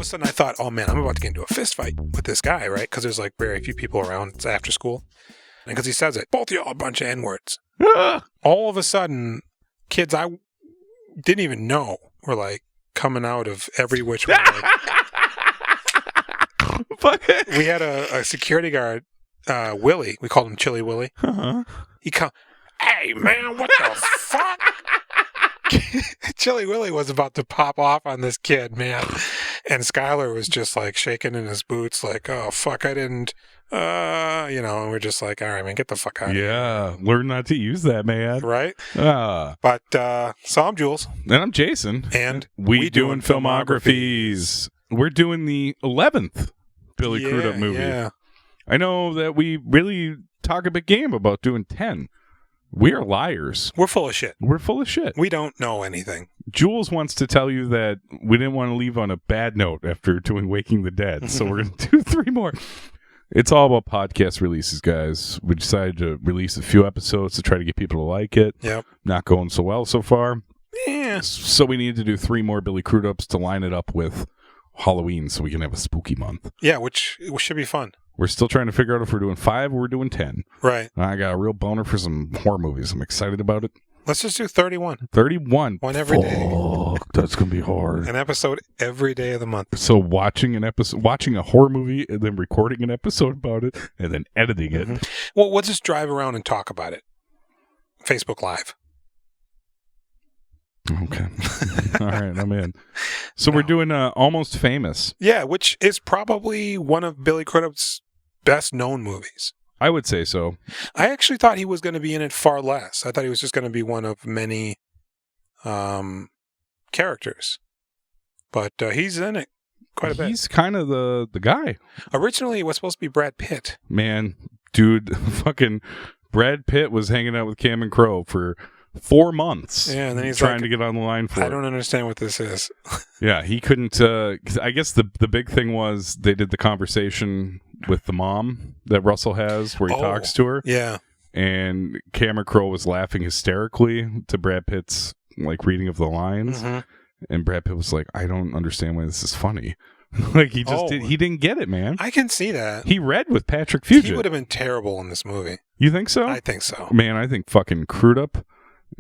a sudden I thought, oh man, I'm about to get into a fist fight with this guy, right? Because there's like very few people around. It's after school. And because he says it, both of y'all a bunch of N-words. All of a sudden, kids I didn't even know were like coming out of every which way. We had a security guard, Willie. We called him Chili Willie. He come, hey man, what the fuck? Chili Willie was about to pop off on this kid, man. And Skylar was just like shaking in his boots, like, oh fuck, I didn't, and we're just like, all right, man, get the fuck out of here. Yeah, learn not to use that, man. Right? But, so I'm Jules. And I'm Jason. And we doing Filmographies. We're doing the 11th Billy Crudup movie. Yeah. I know that we really talk a big game about doing 10. We are liars. We're full of shit. We're full of shit. We don't know anything. Jules wants to tell you that we didn't want to leave on a bad note after doing Waking the Dead, so we're going to do 3 more. It's all about podcast releases, guys. We decided to release a few episodes to try to get people to like it. Yep. Not going so well so far. Yeah. So we needed to do 3 more Billy Crudups to line it up with Halloween so we can have a spooky month. Yeah, which should be fun. We're still trying to figure out if we're doing 5 or we're doing 10. Right. I got a real boner for some horror movies. I'm excited about it. Let's just do 31. 31. One every day. That's going to be hard. An episode every day of the month. So watching a horror movie and then recording an episode about it and then editing it. Mm-hmm. Well, we'll just drive around and talk about it. Facebook Live. Okay. All right, I'm in. So we're doing Almost Famous. Yeah, which is probably one of Billy Crudup's best known movies. I would say so. I actually thought he was going to be in it far less. I thought he was just going to be one of many characters. But he's in it quite a bit. He's kind of the guy. Originally, it was supposed to be Brad Pitt. Man, dude, fucking Brad Pitt was hanging out with Cameron Crowe for 4 months. Yeah, and then he's trying to get on the line for it. I don't understand what this is. Yeah, he couldn't. I guess the big thing was they did the conversation with the mom that Russell has where he talks to her. Yeah. And Cameron Crowe was laughing hysterically to Brad Pitt's like reading of the lines. Mm-hmm. And Brad Pitt was like, I don't understand why this is funny. Like he just he didn't get it, man. I can see that. He read with Patrick Fugit. He would have been terrible in this movie. You think so? I think so. Man, I think fucking Crudup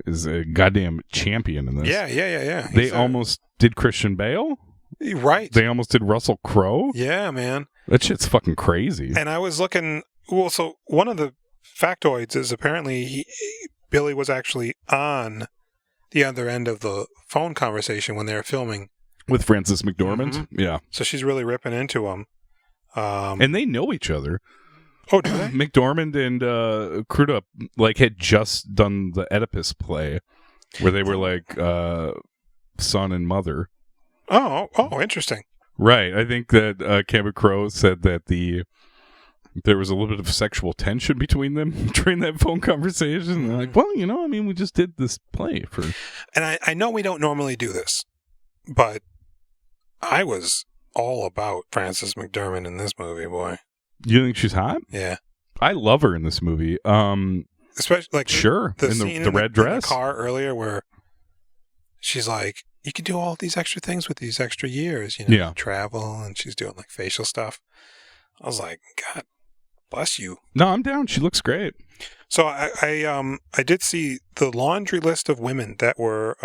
is a goddamn champion in this. Yeah. They almost did Christian Bale. Right. They almost did Russell Crowe. Yeah, man. That shit's fucking crazy. And I was looking, well, so one of the factoids is apparently Billy was actually on the other end of the phone conversation when they were filming. With Frances McDormand? Mm-hmm. Yeah. So she's really ripping into him. And they know each other. Oh, do they? McDormand and Crudup like had just done the Oedipus play where they were like son and mother. Oh, interesting. Right. I think that Cameron Crowe said that there was a little bit of sexual tension between them during that phone conversation. And they're like, well, we just did this play for... And I know we don't normally do this, but I was all about Frances McDormand in this movie, boy. You think she's hot? Yeah. I love her in this movie. Especially like the scene the red dress in the car earlier where she's like, you can do all these extra things with these extra years, travel, and she's doing like facial stuff. I was like, God bless you. No, I'm down. She looks great. So I did see the laundry list of women that were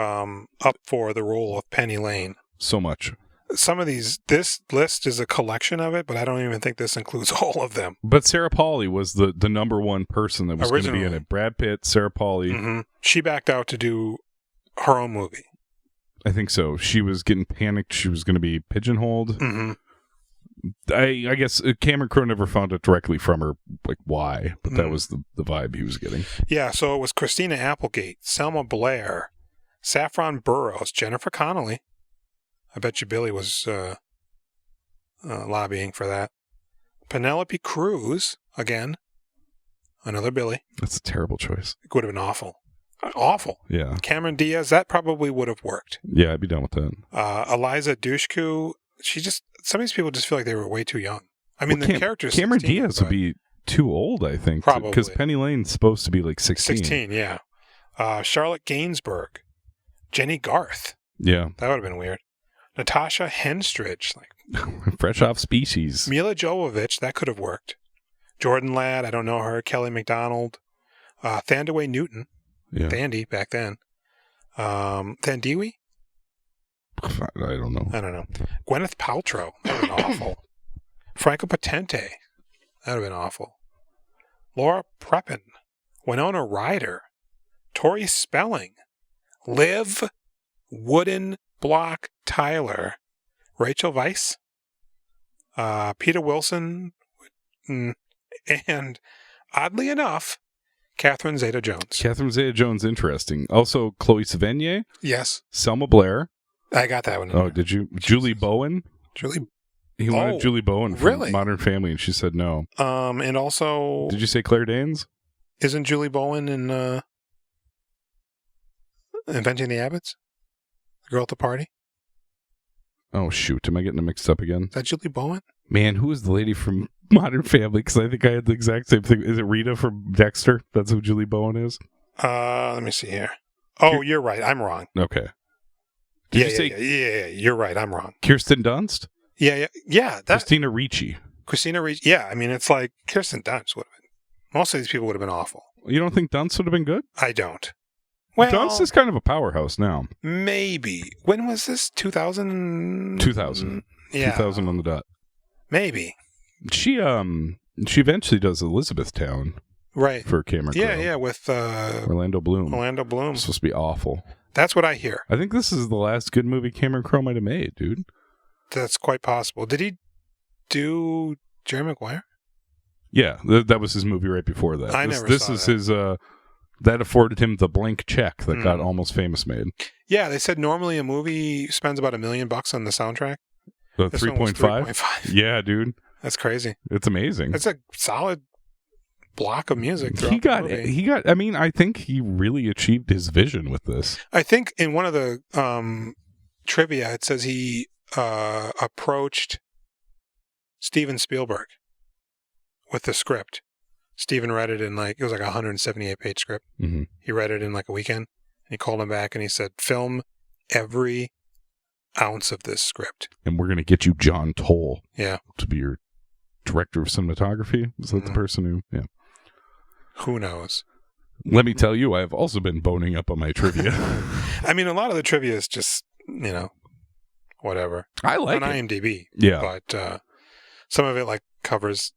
up for the role of Penny Lane. So much. Some of this list is a collection of it, but I don't even think this includes all of them. But Sarah Polley was the number one person that was going to be in it. Brad Pitt, Sarah Polley. Mm-hmm. She backed out to do her own movie. I think so. She was getting panicked. She was going to be pigeonholed. Mm-hmm. I guess Cameron Crowe never found it directly from her, like why, but that was the vibe he was getting. Yeah, so it was Christina Applegate, Selma Blair, Saffron Burrows, Jennifer Connelly. I bet you Billy was lobbying for that. Penelope Cruz, again. Another Billy. That's a terrible choice. It would have been awful. Awful. Yeah. Cameron Diaz, that probably would have worked. Yeah, I'd be done with that. Eliza Dushku, some of these people just feel like they were way too young. I mean, the characters... Cameron Diaz would be too old, I think. Probably. Because Penny Lane's supposed to be like 16. 16, yeah. Charlotte Gainsbourg. Jenny Garth. Yeah. That would have been weird. Natasha Henstridge, like Fresh off Species. Mila Jovovich, that could have worked. Jordan Ladd, I don't know her. Kelly MacDonald. Thandaway Newton. Yeah. Thandy back then. Thandiwe? I don't know. I don't know. Gwyneth Paltrow. That would have been awful. Franco Potente. That would have been awful. Laura Prepon. Winona Ryder. Tori Spelling. Liv Wooden Block Tyler. Rachel Weisz. Peter Wilson. And oddly enough, Catherine Zeta-Jones. Catherine Zeta-Jones, interesting. Also, Chloe Sevigny. Yes. Selma Blair. I got that one. Oh, did you? Julie Bowen. He wanted Julie Bowen from Modern Family, and she said no. And also, did you say Claire Danes? Isn't Julie Bowen in Inventing the Abbots? The girl at the party? Oh, shoot. Am I getting them mixed up again? Is that Julie Bowen? Man, who is the lady from Modern Family? Because I think I had the exact same thing. Is it Rita from Dexter? That's who Julie Bowen is? Let me see here. Oh, you're right. I'm wrong. Okay. Yeah, you're right. I'm wrong. Kirsten Dunst? Yeah. Christina Ricci. Christina Ricci. Yeah, I mean, it's like Kirsten Dunst would have been. Most of these people would have been awful. You don't think Dunst would have been good? I don't. Well, Dunst is kind of a powerhouse now. Maybe. When was this? 2000? 2000. Yeah. 2000 on the dot. Maybe. She eventually does Elizabethtown. Right. For Cameron Crowe. Yeah, with Orlando Bloom. It's supposed to be awful. That's what I hear. I think this is the last good movie Cameron Crowe might have made, dude. That's quite possible. Did he do Jerry Maguire? Yeah, that was his movie right before that. This is his that afforded him the blank check that got Almost Famous made. Yeah, they said normally a movie spends about $1 million on the soundtrack. 3.5? Yeah, dude. That's crazy. It's amazing. It's a solid block of music. He got I mean, I think he really achieved his vision with this. I think in one of the trivia it says he approached Steven Spielberg with the script. Steven read it in it was like a 178-page script. Mm-hmm. He read it in like a weekend. And he called him back and he said, film every ounce of this script. And we're going to get you John Toll. Yeah. To be your director of cinematography. Is that the person who, yeah. Who knows? Let me tell you, I have also been boning up on my trivia. I mean, a lot of the trivia is just, whatever. I like on it. IMDb. Yeah. But some of it covers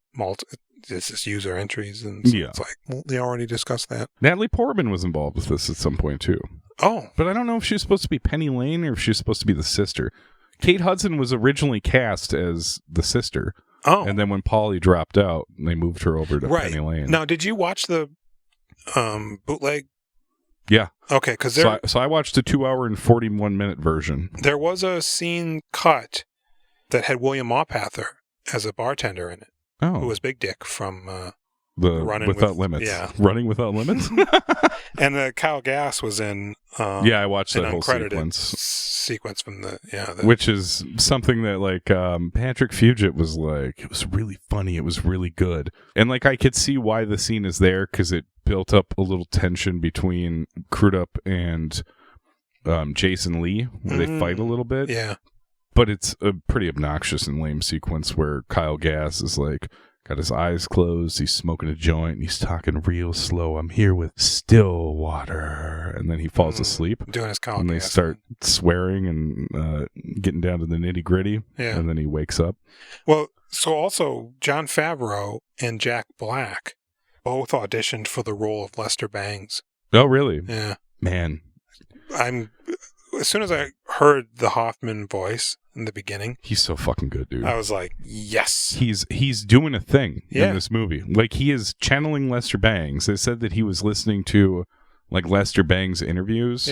it's just user entries, and so it's like, well, they already discussed that. Natalie Portman was involved with this at some point too. Oh, but I don't know if she's supposed to be Penny Lane or if she's supposed to be the sister. Kate Hudson was originally cast as the sister. Oh, and then when Polly dropped out, they moved her over to Penny Lane. Now, did you watch the bootleg? Yeah. Okay, because so I watched the 2-hour and 41-minute version. There was a scene cut that had William Mawpather as a bartender in it. Oh. Who was Big Dick from the Running Without Limits. Yeah. Running Without Limits? And Kyle Gass was in I watched that whole sequence from which is something that Patrick Fugit was like, it was really funny, it was really good. And I could see why the scene is there because it built up a little tension between Crudup and Jason Lee where they fight a little bit. Yeah. But it's a pretty obnoxious and lame sequence where Kyle Gass is got his eyes closed, he's smoking a joint, and he's talking real slow. I'm here with still water. And then he falls asleep. Doing his Kyle Gass. And they start swearing and getting down to the nitty gritty. Yeah. And then he wakes up. Well, so also Jon Favreau and Jack Black both auditioned for the role of Lester Bangs. Oh, really? Yeah. Man. As soon as I heard the Hoffman voice in the beginning, he's so fucking good, dude. I was like, yes. He's doing a thing in this movie. He is channeling Lester Bangs. They said that he was listening to Lester Bangs interviews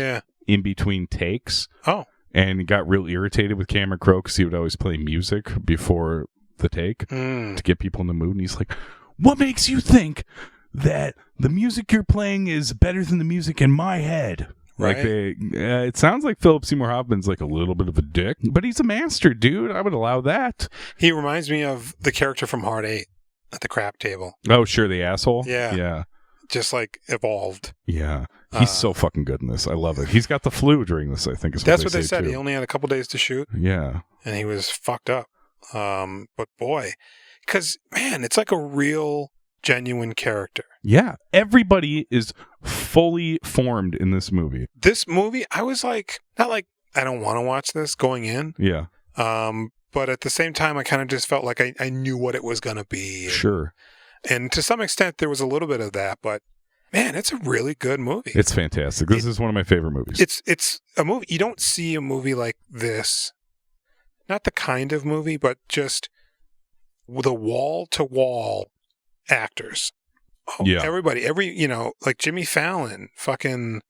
in between takes. Oh. And he got real irritated with Cameron Crowe because he would always play music before the take to get people in the mood. And he's like, what makes you think that the music you're playing is better than the music in my head? Right. It sounds like Philip Seymour Hoffman's a little bit of a dick, but he's a master, dude. I would allow that. He reminds me of the character from Hard 8 at the crap table. Oh, sure, the asshole. Yeah. Yeah. Just evolved. Yeah. He's so fucking good in this. I love it. He's got the flu during this, I think. That's what they said. Too. He only had a couple days to shoot. Yeah. And he was fucked up. But boy, because, man, it's like a real, genuine character. Yeah. Everybody is fully formed in this movie. This movie, I was like, not like, I don't want to watch this going in. Yeah. But at the same time, I kind of just felt like I knew what it was going to be. Sure. And to some extent, there was a little bit of that, but man, it's a really good movie. It's fantastic. This is one of my favorite movies. It's a movie. You don't see a movie like this. Not the kind of movie, but just the wall-to-wall actors. Oh, yeah. Everybody, like Jimmy Fallon, fucking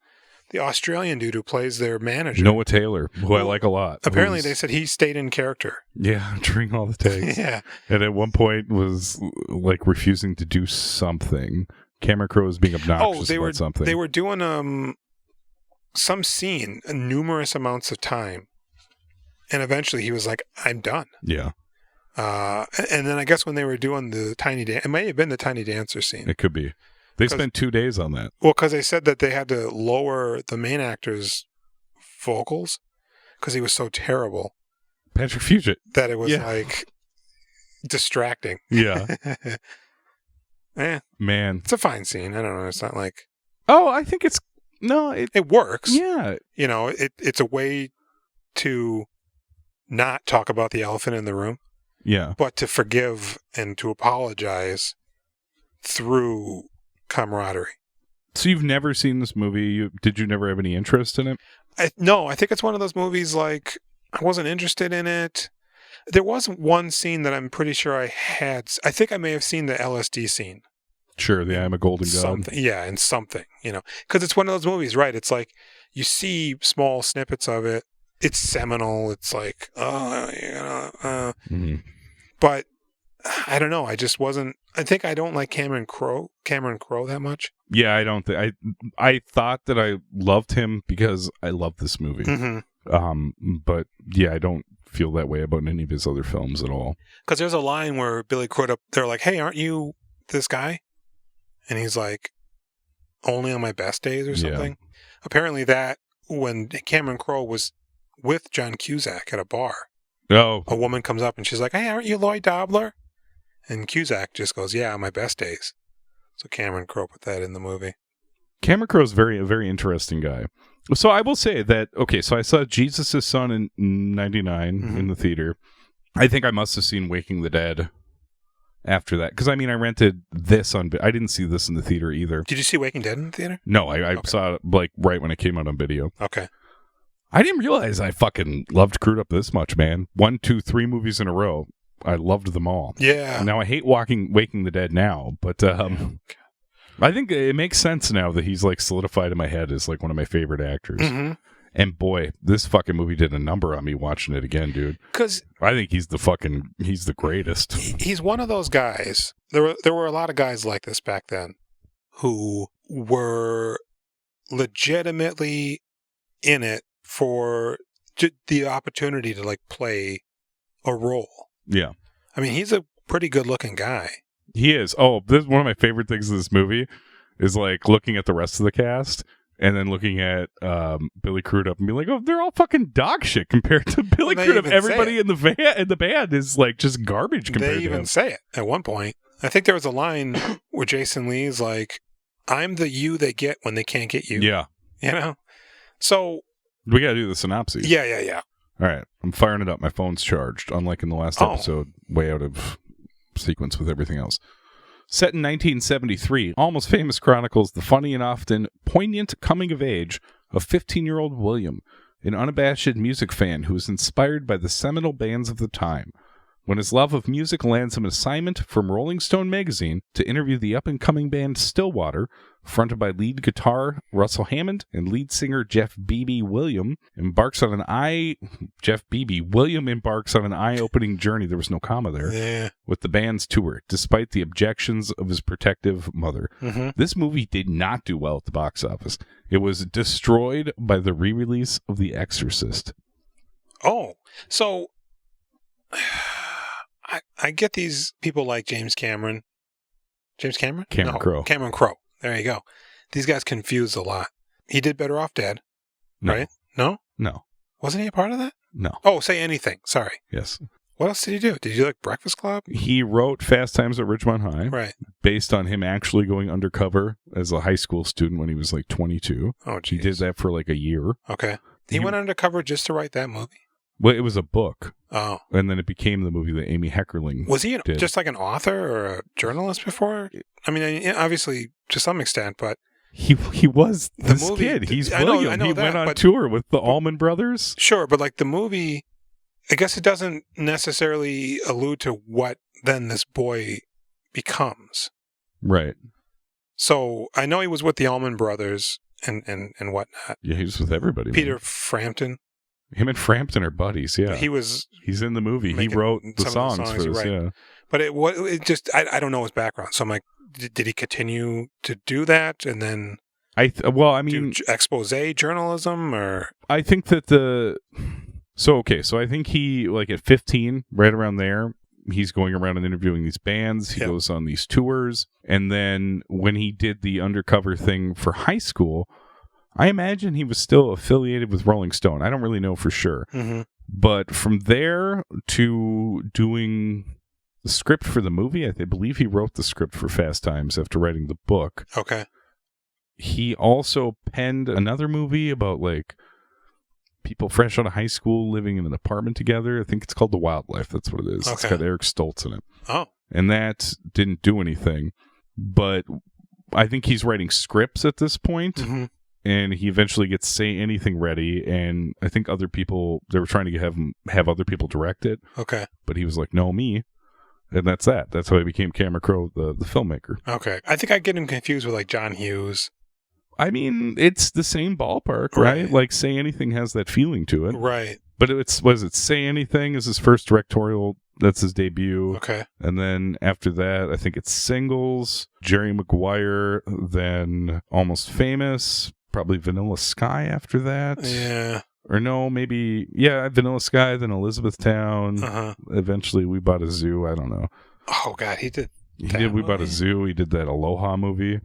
the Australian dude who plays their manager. Noah Taylor, who I like a lot. Apparently, they said he stayed in character. Yeah, during all the takes. Yeah. And at one point was like refusing to do something. Cameron Crowe was being obnoxious about something. They were doing some scene numerous amounts of time. And eventually he was like, I'm done. Yeah. And then I guess when they were doing the tiny dance, it may have been the tiny dancer scene. It could be. They spent 2 days on that. Well, because they said that they had to lower the main actor's vocals because he was so terrible. Patrick Fugit. That it was like distracting. Yeah. Man. It's a fine scene. I don't know. It's not like... Oh, I think it's... No, it works. Yeah. It's a way to not talk about the elephant in the room. Yeah. But to forgive and to apologize through camaraderie. So you've never seen this movie? Did you never have any interest in it? No, I think it's one of those movies like I wasn't interested in it. There was one scene that I'm pretty sure I had. I think I may have seen the LSD scene. Sure, the I'm a Golden God. Something, yeah, and something, because it's one of those movies, right? It's like you see small snippets of it. It's seminal. It's like, but I don't know. I just wasn't. I think I don't like Cameron Crowe that much. Yeah, I don't think I thought that I loved him because I love this movie. Mm-hmm. But yeah, I don't feel that way about any of his other films at all. Because there's a line where Billy Crudup, they're like, "Hey, aren't you this guy?" And he's like, "Only on my best days" or something. Yeah. Apparently, that when Cameron Crowe was with John Cusack at a bar, a woman comes up and she's like, "Hey, aren't you Lloyd Dobler?" And Cusack just goes, "Yeah, on my best days." So Cameron Crowe put that in the movie. Cameron Crowe's a very interesting guy. So I will say that, okay, so I saw Jesus' Son in 99 in the theater. I think I must have seen Waking the Dead after that. Because, I mean, I rented this on... I didn't see this in the theater either. Did you see Waking Dead in the theater? No, I saw it like right when it came out on video. Okay. I didn't realize I fucking loved Crudup this much, man. 1, 2, 3 movies in a row. I loved them all. Yeah. Now, I hate Waking the Dead now, but I think it makes sense now that he's like solidified in my head as like one of my favorite actors. Mm-hmm. And boy, this fucking movie did a number on me watching it again, dude. Because I think he's the greatest. He's one of those guys. There were a lot of guys like this back then who were legitimately in it for the opportunity to like play a role. Yeah. I mean, he's a pretty good looking guy. He is. Oh, this is one of my favorite things of this movie is like looking at the rest of the cast and then looking at Billy Crudup and being like, oh, they're all fucking dog shit compared to Billy Crudup. Everybody in the band is like just garbage compared to him. They even say it at one point. I think there was a line where Jason Lee's like, I'm the you they get when they can't get you. Yeah. So we got to do the synopsis. Yeah. All right. I'm firing it up. My phone's charged, unlike in the last episode, way out of sequence with everything else. Set in 1973, Almost Famous chronicles the funny and often poignant coming of age of 15-year-old William, an unabashed music fan who is inspired by the seminal bands of the time. When his love of music lands him an assignment from Rolling Stone magazine to interview the up-and-coming band Stillwater, fronted by lead guitar Russell Hammond and lead singer Jeff Beebe, William embarks on an eye-opening journey, there was no comma there, with the band's tour, despite the objections of his protective mother. Mm-hmm. This movie did not do well at the box office. It was destroyed by the re-release of The Exorcist. Oh, so... I get these people like James Cameron. James Cameron? Cameron Crowe. Cameron Crowe. There you go. These guys confuse a lot. he did Better Off Dead, No. right? No? No. Wasn't he a part of that? No. Oh, Say Anything. Sorry. Yes. What else did he do? Did he do like Breakfast Club? He wrote Fast Times at Ridgemont High. Right. Based on him actually going undercover as a high school student when he was like 22. Oh, geez. He did that for like a year. Okay. He went undercover just to write that movie? Well, it was a book. Oh. And then it became the movie that Amy Heckerling Was he did. just like an author or a journalist before? I mean, obviously, to some extent, but... He was The this movie- kid. He's I know William. He that, went on but- tour with the Allman Brothers. Sure, but like the movie, I guess it doesn't necessarily allude to what then this boy becomes. Right. So I know he was with the Allman Brothers and whatnot. Yeah, he was with everybody. Peter Man. Frampton. Him and Frampton are buddies, yeah. He's in the movie. He making wrote the some of the songs for songs, this, right. yeah. But it just, I don't know his background. So I'm like, did he continue to do that and then I do expose journalism or? I think that so I think he, like at 15, right around there, he's going around and interviewing these bands. He goes on these tours. And then when he did the undercover thing for high school, I imagine he was still affiliated with Rolling Stone. I don't really know for sure. Mm-hmm. But from there to doing the script for the movie, I believe he wrote the script for Fast Times after writing the book. Okay. He also penned another movie about like people fresh out of high school living in an apartment together. I think it's called The Wildlife. That's what it is. Okay. It's got Eric Stoltz in it. Oh. And that didn't do anything. But I think he's writing scripts at this point. Mm-hmm. And he eventually gets Say Anything ready. And I think other people, they were trying to have other people direct it. Okay. But he was like, no, me. And that's that. That's how he became Cameron Crowe, the filmmaker. Okay. I think I get him confused with like John Hughes. I mean, it's the same ballpark, right? Like Say Anything has that feeling to it. Right. But was it Say Anything is his first directorial, that's his debut. Okay. And then after that, I think it's Singles, Jerry Maguire, then Almost Famous, probably Vanilla Sky after that. Yeah. Or no, maybe, Vanilla Sky, then Elizabethtown. Uh-huh. Eventually We Bought a Zoo, I don't know. Oh, God, he did We Bought a Zoo, he did that Aloha movie.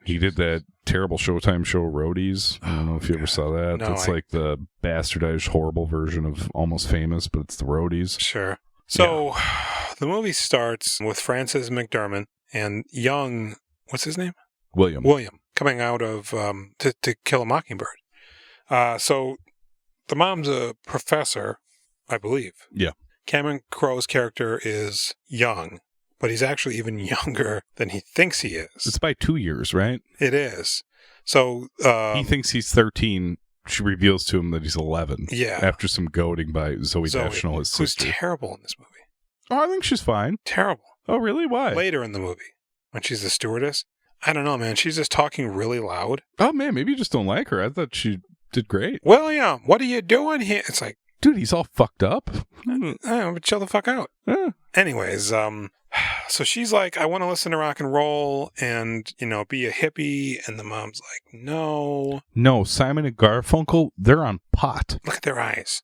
He did that terrible Showtime show Roadies. I don't know if you ever saw that. No, That's like the bastardized, horrible version of Almost Famous, but it's the Roadies. Sure. So the movie starts with Frances McDormand and young, what's his name? William, coming out of To Kill a Mockingbird. So the mom's a professor, I believe. Yeah. Cameron Crowe's character is young, but he's actually even younger than he thinks he is. It's by 2 years, right? It is. So he thinks he's 13. She reveals to him that he's 11. Yeah. After some goading by Zooey Deschanel, his who's sister. terrible in this movie. Oh, I think she's fine. Terrible. Oh, really? Why? Later in the movie, when she's the stewardess, I don't know, man. She's just talking really loud. Oh, man, maybe you just don't like her. I thought she did great. William, what are you doing here? It's like, dude, he's all fucked up. But chill the fuck out. Anyways, so she's like, I want to listen to rock and roll and, be a hippie. And the mom's like, no. No, Simon and Garfunkel, they're on pot. Look at their eyes.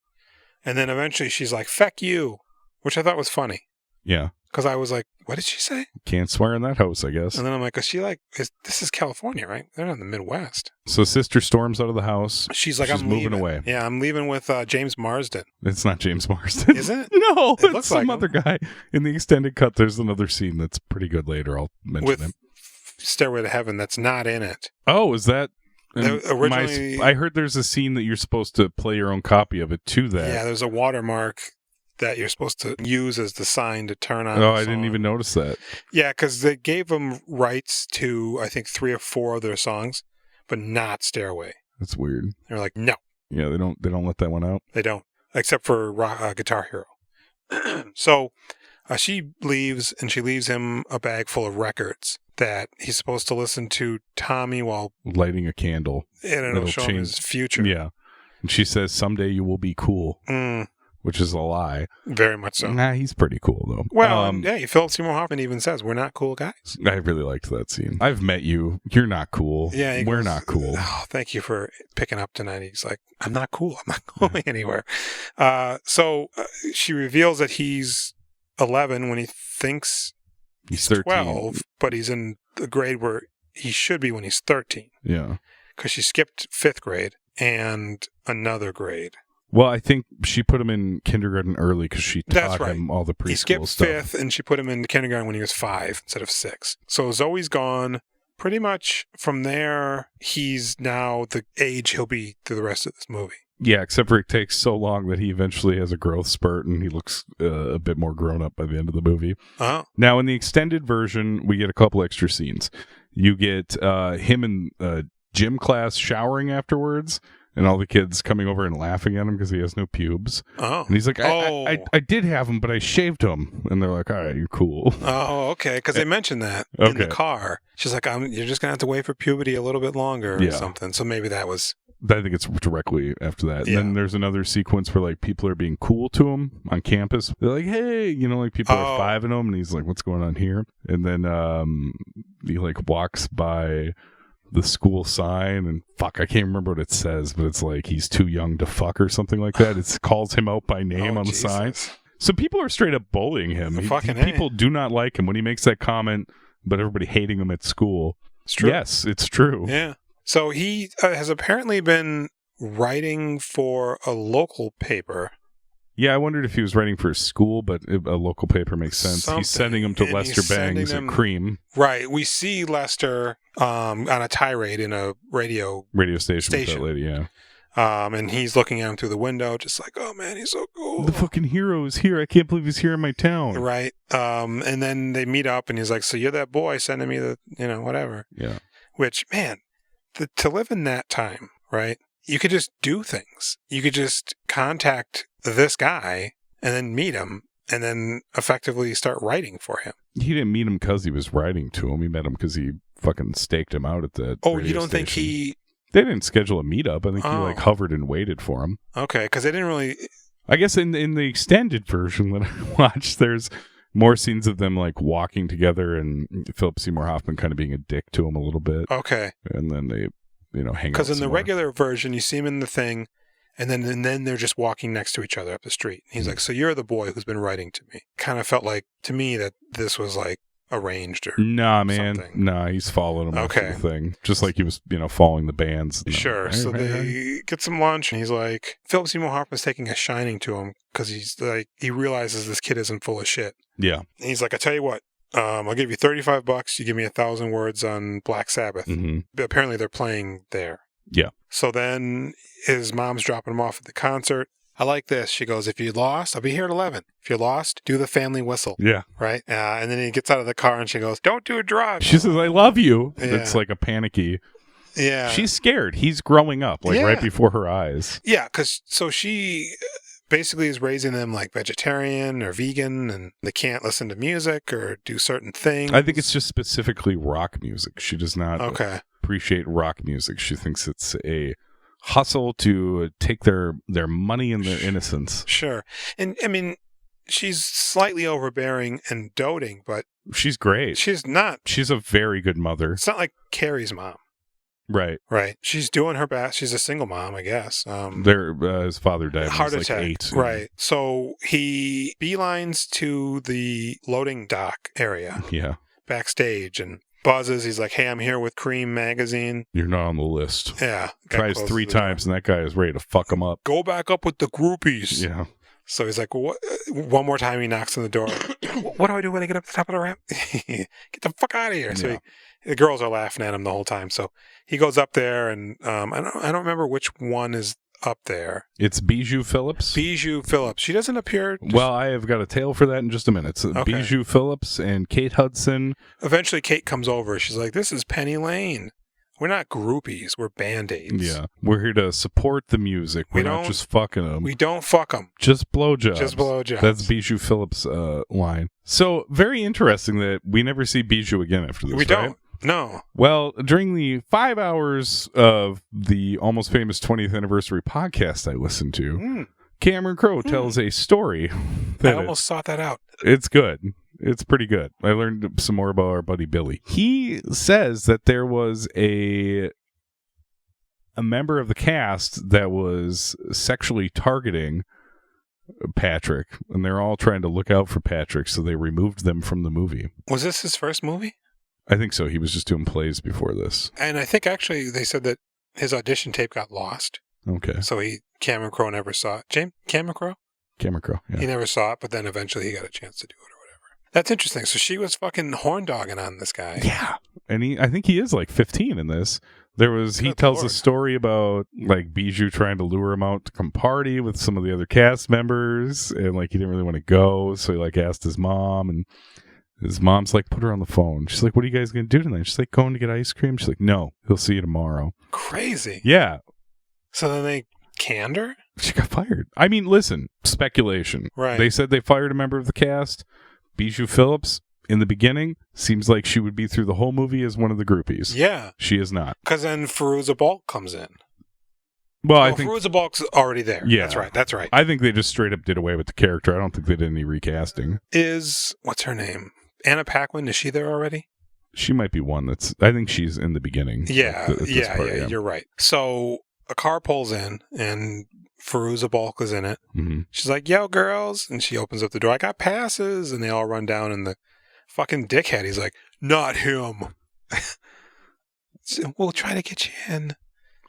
And then eventually she's like, feck you, which I thought was funny. Yeah. Because I was like, what did she say? Can't swear in that house, I guess. And then I'm like, this is California, right? They're not in the Midwest. So sister storms out of the house. She's like, I'm moving leaving. away. Yeah, I'm leaving with James Marsden. It's not James Marsden. Is it? No, It it's looks some like other him. guy. In the extended cut, there's another scene that's pretty good later. I'll mention With him. Stairway to Heaven that's not in it. Oh, is that... Originally, I heard there's a scene that you're supposed to play your own copy of it to that. Yeah, there's a watermark that you're supposed to use as the sign to turn on. Oh, I didn't even notice that. Yeah, because they gave them rights to, I think, 3 or 4 of their songs, but not Stairway. That's weird. They're like, no. Yeah, they don't let that one out. They don't, except for Guitar Hero. So she leaves, and she leaves him a bag full of records that he's supposed to listen to Tommy while lighting a candle. And it'll show him his future. Yeah. And she says, someday you will be cool. Which is a lie. Very much so. Nah, he's pretty cool, though. Well, Philip Seymour Hoffman even says, we're not cool guys. I really liked that scene. I've met you. You're not cool. Yeah, we're not cool. Oh, thank you for picking up tonight. He's like, I'm not cool. I'm not going anywhere. So she reveals that he's 11 when he thinks he's 13. 12, but he's in the grade where he should be when he's 13. Yeah. because she skipped 5th grade and another grade. Well, I think she put him in kindergarten early because she taught him all the preschool he skipped stuff. 5th, and she put him in kindergarten when he was 5 instead of 6. So Zoe's gone. Pretty much from there, he's now the age he'll be through the rest of this movie. Yeah, except for it takes so long that he eventually has a growth spurt and he looks a bit more grown up by the end of the movie. Oh. Now, in the extended version, we get a couple extra scenes. You get him in gym class showering afterwards, and all the kids coming over and laughing at him because he has no pubes. Oh. And he's like, I did have them, but I shaved them. And they're like, all right, you're cool. Oh, okay. Because they mentioned that in the car. She's like, you're just going to have to wait for puberty a little bit longer or something. So maybe that was... I think it's directly after that. And then there's another sequence where like people are being cool to him on campus. They're like, hey, like people are fiving him. And he's like, what's going on here? And then he like walks by the school sign and I can't remember what it says, but it's like he's too young to fuck or something like that. It calls him out by name on the sign. So people are straight up bullying him. People do not like him when he makes that comment, but everybody hating him at school. It's true. Yes, it's true. Yeah. So he has apparently been writing for a local paper. Yeah, I wondered if he was writing for a school, but a local paper makes sense. He's sending him to Lester Bangs at Cream. Right. We see Lester on a tirade in a radio station. With that lady, yeah. And he's looking at him through the window, just like, oh man, he's so cool. The fucking hero is here. I can't believe he's here in my town. Right. And then they meet up, and he's like, so you're that boy sending me the, whatever. Yeah. Which, man, to live in that time, right? You could just do things. You could just contact this guy and then meet him and then effectively start writing for him. He didn't meet him because he was writing to him. He met him because he fucking staked him out at that you don't think he... They didn't schedule a meetup. I think he like hovered and waited for him. Okay, because they didn't really... I guess in the extended version that I watched, there's more scenes of them like walking together and Philip Seymour Hoffman kind of being a dick to him a little bit. Okay. And then they... hang out. Because in the regular version, you see him in the thing, and then they're just walking next to each other up the street. And he's like, so you're the boy who's been writing to me. Kind of felt like, to me, that this was like arranged or Nah, man. something. Nah, he's following him after the thing. Just like he was, following the bands. Sure. So they get some lunch, and he's like, Philip Seymour Hoffman's taking a shining to him because he's like, he realizes this kid isn't full of shit. Yeah. And he's like, I tell you what, I'll give you $35. You give me 1,000 words on Black Sabbath. Mm-hmm. Apparently they're playing there. Yeah. So then his mom's dropping him off at the concert. I like this. She goes, if you're lost, I'll be here at 11. If you're lost, do the family whistle. Yeah. Right? And then he gets out of the car and she goes, don't do drugs. She says, I love you. Yeah. It's like a panicky. Yeah. She's scared. He's growing up, right before her eyes. Yeah, so she basically is raising them like vegetarian or vegan, and they can't listen to music or do certain things. I think it's just specifically rock music. She does not appreciate rock music. She thinks it's a hustle to take their money and their innocence. Sure. And I mean, she's slightly overbearing and doting, but she's great. She's not. She's a very good mother. It's not like Carrie's mom. Right. She's doing her best. She's a single mom, I guess. His father died when heart he was attack. like 8. Right. So he beelines to the loading dock area. Yeah. Backstage and buzzes. He's like, hey, I'm here with Cream magazine. You're not on the list. Yeah. Tries 3 times and that guy is ready to fuck him up. Go back up with the groupies. Yeah. So he's like, what? One more time he knocks on the door. What do I do when I get up to the top of the ramp? Get the fuck out of here. So the girls are laughing at him the whole time. So he goes up there, and I don't remember which one is up there. It's Bijou Phillips. Bijou Phillips. She doesn't appear. Well, I have got a tale for that in just a minute. It's Bijou Phillips and Kate Hudson. Eventually, Kate comes over. She's like, this is Penny Lane. We're not groupies. We're Band-Aids. Yeah. We're here to support the music. We're not just fucking them. We don't fuck them. Just blowjobs. Just blowjobs. That's Bijou Phillips' line. So, very interesting that we never see Bijou again after this, We don't. No. Well, during the 5 hours of the Almost Famous 20th Anniversary podcast I listened to, Cameron Crowe tells a story. I almost sought that out. It's good. It's pretty good. I learned some more about our buddy Billy. He says that there was a member of the cast that was sexually targeting Patrick, and they're all trying to look out for Patrick, so they removed them from the movie. Was this his first movie? I think so. He was just doing plays before this. And I think actually they said that his audition tape got lost. Okay. So Cameron Crowe never saw it. Cameron Crowe? Cameron Crowe, yeah. He never saw it, but then eventually he got a chance to do it or whatever. That's interesting. So she was fucking horn dogging on this guy. Yeah. And I think he is like 15 in this. He tells a story about like Bijou trying to lure him out to come party with some of the other cast members, and like he didn't really want to go, so he like asked his mom, and his mom's like, put her on the phone. She's like, what are you guys gonna do tonight? She's like, going to get ice cream. She's like, no, he'll see you tomorrow. Crazy. Yeah. So then they canned her? She got fired. I mean, listen, speculation. Right. They said they fired a member of the cast. Bijou Phillips, in the beginning, seems like she would be through the whole movie as one of the groupies. Yeah. She is not. Because then Fairuza Balk comes in. Well, I think Fairuza Balk's already there. Yeah. That's right. I think they just straight up did away with the character. I don't think they did any recasting. What's her name? Anna Paquin, is she there already? She might be one I think she's in the beginning. Yeah, you're right. So a car pulls in, and Fairuza Balk is in it. Mm-hmm. She's like, yo, girls. And she opens up the door. I got passes. And they all run down, and the fucking dickhead, he's like, not him. We'll try to get you in.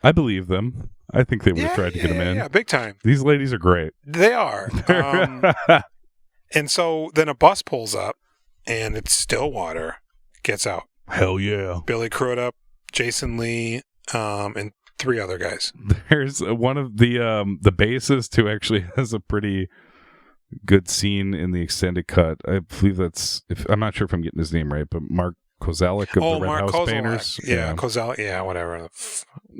I believe them. I think they would have tried to get him in. Yeah, big time. These ladies are great. They are. And so then a bus pulls up, and it's Stillwater gets out. Hell yeah. Billy Crudup, Jason Lee, and 3 other guys. There's one of the bassist who actually has a pretty good scene in the extended cut. I believe I'm not sure if I'm getting his name right, but Mark Kozalik of the Red House Painters. Yeah, Kozalik. Yeah, whatever.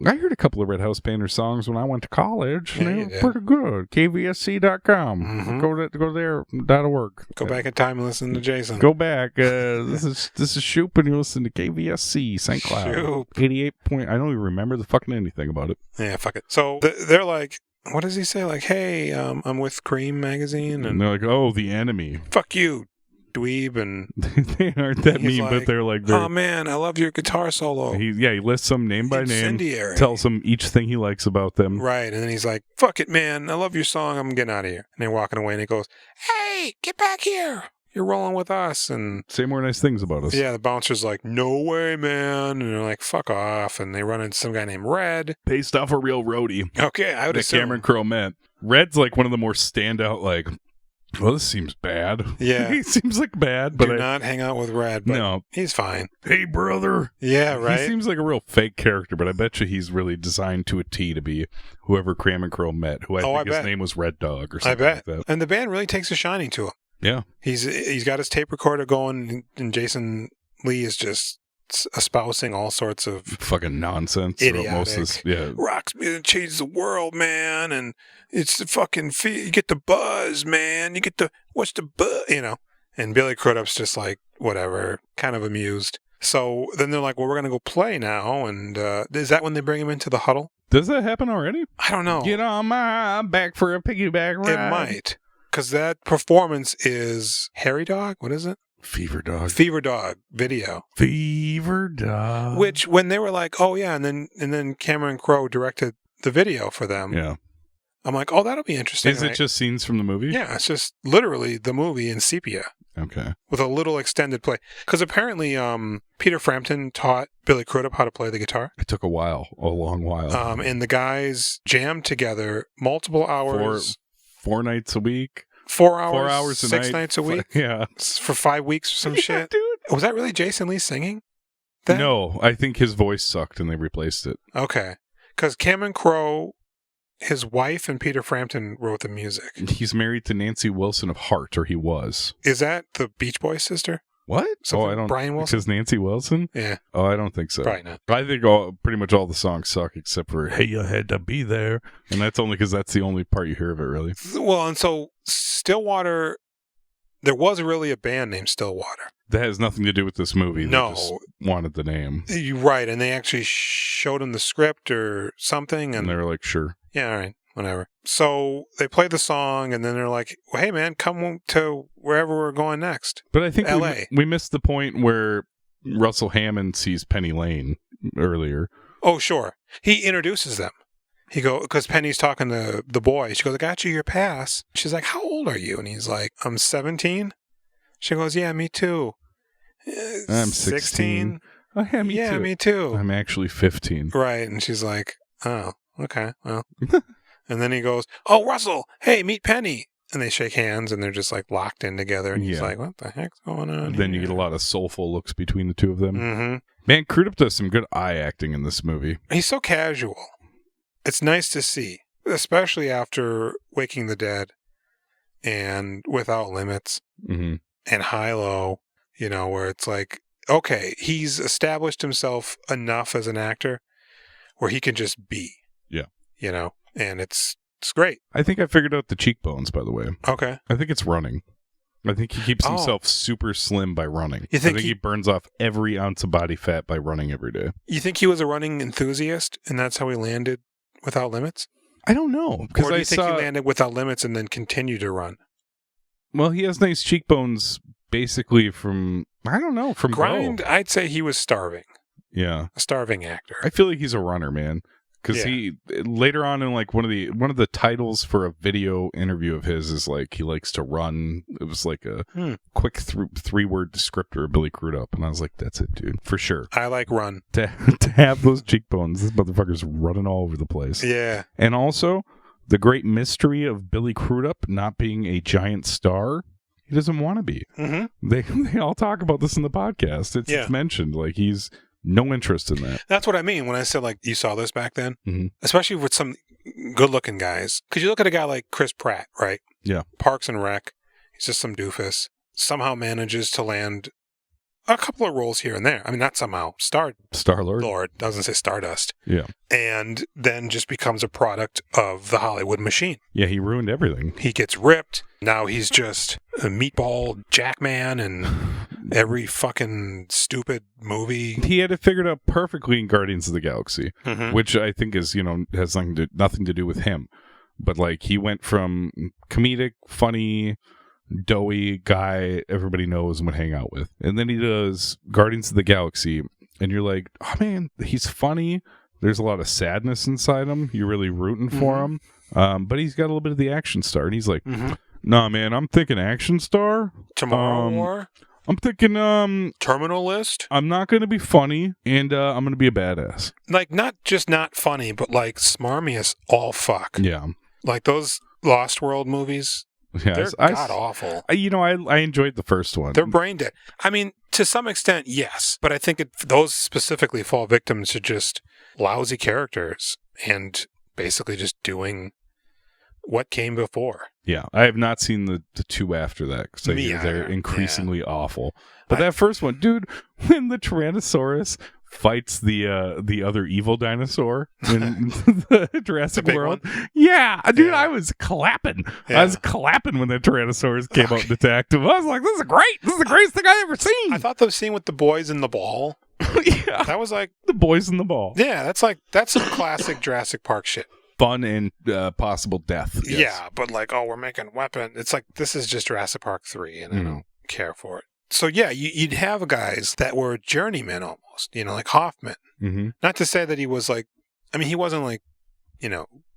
I heard a couple of Red House Painters songs when I went to college. Yeah, and they were pretty good. KVSC.com. Mm-hmm. Go there. .org. Go back in time and listen to Jason. Go back. This is Shoop, and you listen to KVSC St. Cloud. Shoop. 88 point. I don't even remember the fucking anything about it. Yeah, fuck it. So they're like, what does he say? Like, hey, I'm with Cream magazine, and they're like, oh, the enemy. Fuck you, dweeb. And they aren't that mean, but they're like, oh man, I love your guitar solo. He lists them name by name, tells them each thing he likes about them. Right, and then he's like, fuck it, man, I love your song, I'm getting out of here. And they're walking away, and he goes, hey, get back here. You're rolling with us. And say more nice things about us. Yeah, the bouncer's like, no way, man. And they're like, fuck off. And they run into some guy named Red. Based off a real roadie. Okay, I would assume. Cameron Crowe met. Red's like one of the more standout, like, well, this seems bad. Yeah. He seems like bad, but do not hang out with Red, but no. He's fine. Hey, brother. Yeah, right? He seems like a real fake character, but I bet you he's really designed to a T to be whoever Cameron Crowe met, who I think his name was Red Dog or something like that. And the band really takes a shining to him. Yeah. He's got his tape recorder going, and Jason Lee is just espousing all sorts of fucking nonsense. Idiotic. Rock's music changes the world, man, and it's the fucking you get the buzz, man. You get what's the buzz, And Billy Crudup's just like, whatever, kind of amused. So then they're like, well, we're going to go play now. And is that when they bring him into the huddle? Does that happen already? I don't know. Get on my back for a piggyback ride. It might. Because that performance is Harry Dog? What is it? Fever Dog video. Fever Dog. Which, when they were like, oh yeah, and then Cameron Crowe directed the video for them. Yeah. I'm like, oh, that'll be interesting. Is it just scenes from the movie? Yeah, it's just literally the movie in sepia. Okay. With a little extended play. Because apparently Peter Frampton taught Billy Crudup how to play the guitar. It took a long while. And the guys jammed together multiple hours. 4 nights a week. 4 hours. 4 hours a 6 night. nights a week. Yeah. For 5 weeks or some shit. Dude. Was that really Jason Lee singing? No, I think his voice sucked and they replaced it. Okay. Because Cameron Crowe, his wife, and Peter Frampton wrote the music. He's married to Nancy Wilson of Heart, or he was. Is that the Beach Boys' sister? What? I don't. Brian Wilson? Because Nancy Wilson? Yeah. Oh, I don't think so. Probably not. I think pretty much all the songs suck except for "Hey, you had to be there," and that's only because that's the only part you hear of it, really. Well, and so Stillwater, there was really a band named Stillwater. That has nothing to do with this movie. No. They just wanted the name. You're right, and they actually showed him the script or something, and they were like, "Sure, yeah, all right." Whatever. So they play the song, and then they're like, well, hey, man, come to wherever we're going next. But I think LA. we missed the point where Russell Hammond sees Penny Lane earlier. Oh, sure. He introduces them. Because Penny's talking to the boy. She goes, I got you your pass. She's like, how old are you? And he's like, I'm 17. She goes, yeah, me too. I'm 16. Oh, yeah, me too. Yeah, me too. I'm actually 15. Right. And she's like, Oh, okay. Well. And then he goes, oh, Russell, hey, meet Penny. And they shake hands, and they're just, like, locked in together. And he's like, what the heck's going on Then here? you get a lot of soulful looks between the two of them. Mm-hmm. Man, Crudup does some good eye acting in this movie. He's so casual. It's nice to see, especially after Waking the Dead and Without Limits Mm-hmm. and High-Low, you know, where it's like, okay, he's established himself enough as an actor where he can just be. Yeah. You know, and it's great. I think I figured out the cheekbones, by the way. Okay. I think it's running. I think he keeps himself super slim by running. You think I think he burns off every ounce of body fat by running every day. You think he was a running enthusiast, and that's how he landed Without Limits? I don't know. Or do you think he landed Without Limits and then continued to run? Well, he has nice cheekbones basically from, I don't know, from Grind, Bo. I'd say he was starving. Yeah. A starving actor. I feel like he's a runner, man. Because he later on in like one of the titles for a video interview of his is like he likes to run. It was like a quick 3-word descriptor of Billy Crudup, and I was like, that's it, dude, for sure. I like run. To have those cheekbones, this motherfucker's running all over the place. Yeah, and also the great mystery of Billy Crudup not being a giant star. He doesn't want to be. Mm-hmm. They all talk about this in the podcast. It's mentioned like he's. No interest in that. That's what I mean when I said, like, you saw this back then? Mm-hmm. Especially with some good-looking guys. Because you look at a guy like Chris Pratt, right? Yeah. Parks and Rec. He's just some doofus. Somehow manages to land a couple of roles here and there. I mean, not somehow. Star-Lord. Doesn't say Stardust. Yeah. And then just becomes a product of the Hollywood machine. Yeah, he ruined everything. He gets ripped. Now he's just a meatball jackman and every fucking stupid movie. He had it figured out perfectly in Guardians of the Galaxy, which I think is, has nothing to do with him. But like he went from comedic, funny, doughy guy everybody knows and would hang out with. And then he does Guardians of the Galaxy, and you're like, oh man, he's funny. There's a lot of sadness inside him. You're really rooting for him. But he's got a little bit of the action star. And he's like, nah, man, I'm thinking action star. Tomorrow War? I'm thinking, Terminal List? I'm not going to be funny, and I'm going to be a badass. Like, not just not funny, but like smarmy as all fuck. Yeah. Like those Lost World movies. Yeah, they're god-awful. I enjoyed the first one. They're brain dead. I mean, to some extent, yes. But I think those specifically fall victim to just lousy characters and basically just doing what came before. Yeah, I have not seen the two after that because they're increasingly awful. But that first one, dude, when the Tyrannosaurus fights the other evil dinosaur in the Jurassic World. One? Yeah, dude, I was clapping. Yeah. I was clapping when the Tyrannosaurus came out and attacked him. I was like, this is great. This is the greatest thing I've ever seen. I thought the scene with the boys in the ball. Yeah. That was like the boys in the ball. Yeah, that's some classic Jurassic Park shit. Fun and possible death. Yes. Yeah, but like, oh, we're making weapon. It's like, this is just Jurassic Park 3, and I don't care for it. So yeah, you'd have guys that were journeymen almost, like Hoffman. Mm-hmm. Not to say that he was like, I mean, he wasn't like,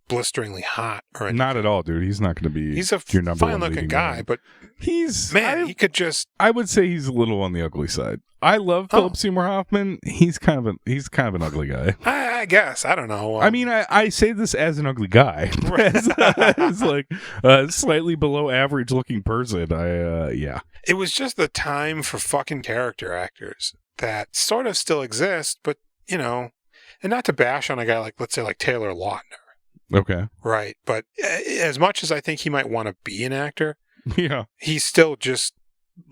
blisteringly hot or anything. Not at all, dude. He's not going to be. He's a fine-looking guy, but he could just. I would say he's a little on the ugly side. I love Philip Seymour Hoffman. He's kind of an ugly guy. I guess I don't know. I mean, I say this as an ugly guy, as like a slightly below average looking person. Yeah. It was just the time for fucking character actors that sort of still exist, but and not to bash on a guy like, let's say, like Taylor Lautner. Okay. Right, but as much as I think he might want to be an actor, yeah, he still just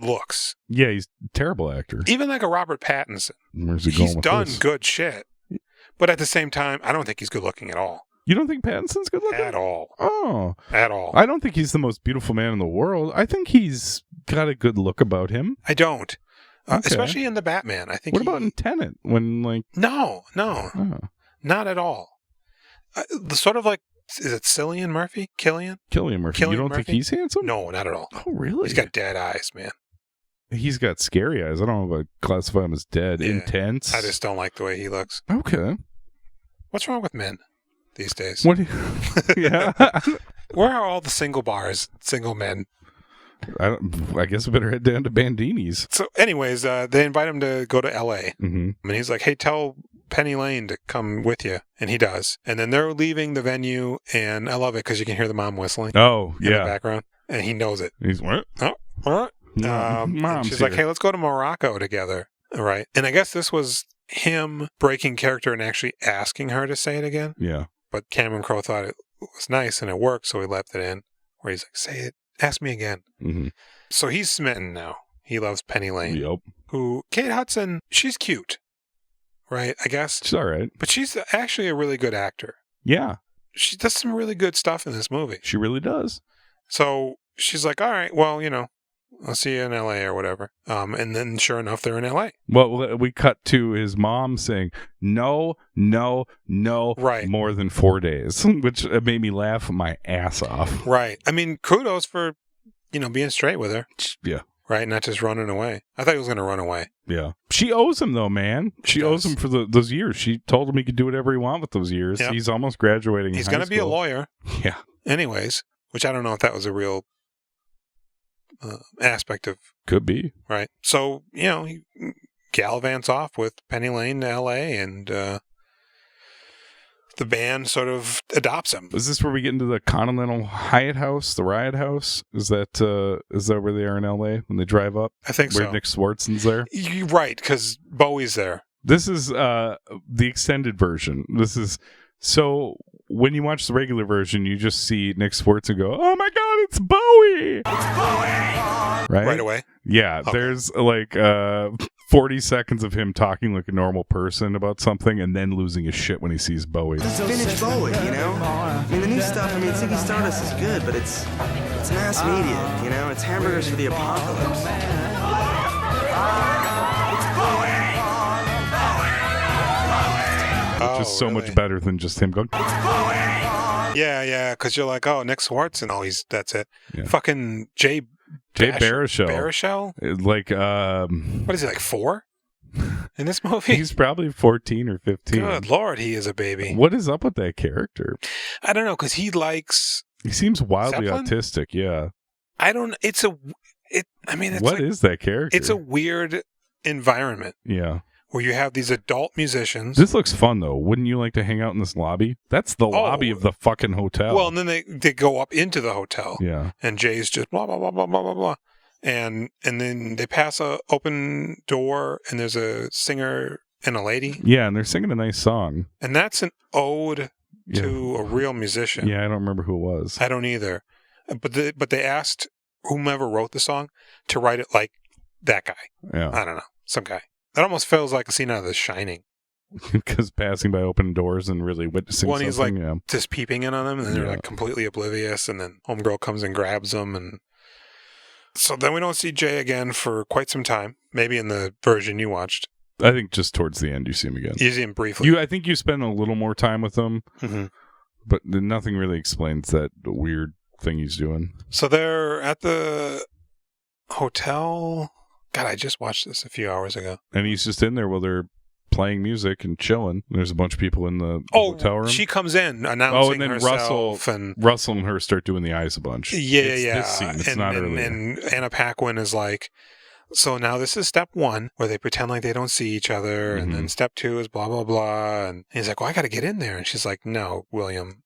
looks. Yeah, he's a terrible actor. Even like a Robert Pattinson. Where's he he's going with done this? Good shit, but at the same time, I don't think he's good looking at all. You don't think Pattinson's good looking? At all. Oh. At all. I don't think he's the most beautiful man in the world. I think he's got a good look about him. I don't. Especially in the Batman. I think. What about in Tenet? When like No, not at all. The sort of like, is it Cillian Murphy? Cillian Murphy. You don't Murphy? think he's handsome? No, not at all. Oh, really? He's got dead eyes, man. He's got scary eyes. I don't know if I'd classify him as dead. Yeah. Intense. I just don't like the way he looks. Okay. What's wrong with men these days? Yeah. Where are all the single men? I guess we better head down to Bandini's. So anyways, they invite him to go to L.A. Mm-hmm. And he's like, hey, tell Penny Lane to come with you. And he does. And then they're leaving the venue, and I love it because you can hear the mom whistling Oh, in the background. And he knows it. He's what? Oh, what? Mom's she's here. like, hey, let's go to Morocco together. Right. And I guess this was him breaking character and actually asking her to say it again. Yeah. But Cameron Crowe thought it was nice and it worked, so he left it in. Where he's like, say it. Ask me again. Mm-hmm. So he's smitten now. He loves Penny Lane. Yep. Who, Kate Hudson, she's cute. Right, I guess. She's all right. But she's actually a really good actor. Yeah. She does some really good stuff in this movie. She really does. So she's like, all right, well, I'll see you in L.A. or whatever. And then sure enough, they're in L.A. Well, we cut to his mom saying, no, right. more than 4 days, which made me laugh my ass off. Right. I mean, kudos for, being straight with her. Yeah. Right, not just running away. I thought he was going to run away. Yeah. She owes him, though, man. She owes him for those years. She told him he could do whatever he wanted with those years. Yep. He's almost graduating. He's going to be a lawyer. Yeah. Anyways, which I don't know if that was a real aspect of... Could be. Right. So, he gallivants off with Penny Lane to L.A. and the band sort of adopts him. Is this where we get into the Continental Hyatt House, the Riot House? Is that where they are in L.A. when they drive up? I think where so. Nick Swartzen's there? You're right, because Bowie's there. This is the extended version. This is... So, when you watch the regular version, you just see Nick Swartzen go, oh my God, it's Bowie! It's Bowie! Right away? Yeah, okay. There's 40 seconds of him talking like a normal person about something and then losing his shit when he sees Bowie. It's vintage Bowie, I mean, the new stuff, Ziggy Stardust is good, but it's mass media, It's hamburgers for the apocalypse. Which is so much better than just him going, Yeah, because you're like, oh, Nick Swartzen. Oh, that's it. Yeah. Fucking Jay Baruchel. Like, what is he, like 4 in this movie? He's probably 14 or 15. Good Lord, he is a baby. What is up with that character? I don't know, because he seems wildly Zeppelin? autistic, yeah. What is that character? It's a weird environment. Yeah. Where you have these adult musicians. This looks fun, though. Wouldn't you like to hang out in this lobby? That's the lobby of the fucking hotel. Well, and then they go up into the hotel. Yeah. And Jay's just blah, blah, blah, blah, blah, blah, blah. And then they pass a open door, and there's a singer and a lady. Yeah, and they're singing a nice song. And that's an ode to a real musician. Yeah, I don't remember who it was. I don't either. But they asked whomever wrote the song to write it like that guy. Yeah. I don't know. Some guy. That almost feels like a scene out of The Shining. Because passing by open doors and really witnessing something. He's like just peeping in on them, and then they're like completely oblivious, and then homegirl comes and grabs them, and so then we don't see Jay again for quite some time. Maybe in the version you watched. I think just towards the end you see him again. You see him briefly. I think you spend a little more time with him, but nothing really explains that weird thing he's doing. So they're at the hotel. God, I just watched this a few hours ago. And he's just in there while they're playing music and chilling. There's a bunch of people in the hotel room. She comes in announcing and then herself. Russell and her start doing the eyes a bunch. Yeah. This scene. It's not earlier. And Anna Paquin is like, so now this is step 1, where they pretend like they don't see each other. And then step 2 is blah, blah, blah. And he's like, well, I got to get in there. And she's like, no, William.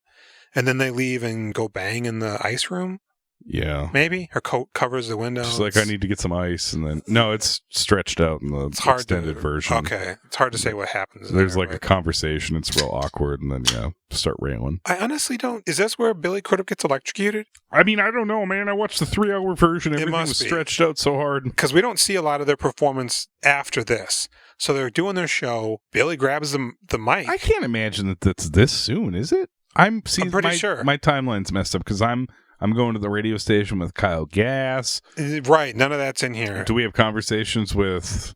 And then they leave and go bang in the ice room. Yeah. Maybe her coat covers the window. She's like, I need to get some ice, and then no, it's stretched out in the extended version. Okay, it's hard to say what happens. There's a conversation. It's real awkward, and then start railing. I honestly don't. Is this where Billy Crudup gets electrocuted? I mean, I don't know, man. I watched the 3-hour version. Everything was stretched out so hard because we don't see a lot of their performance after this. So they're doing their show. Billy grabs the mic. I can't imagine that that's this soon, is it? I'm pretty sure my timeline's messed up because I'm going to the radio station with Kyle Gass. Right. None of that's in here. Do we have conversations with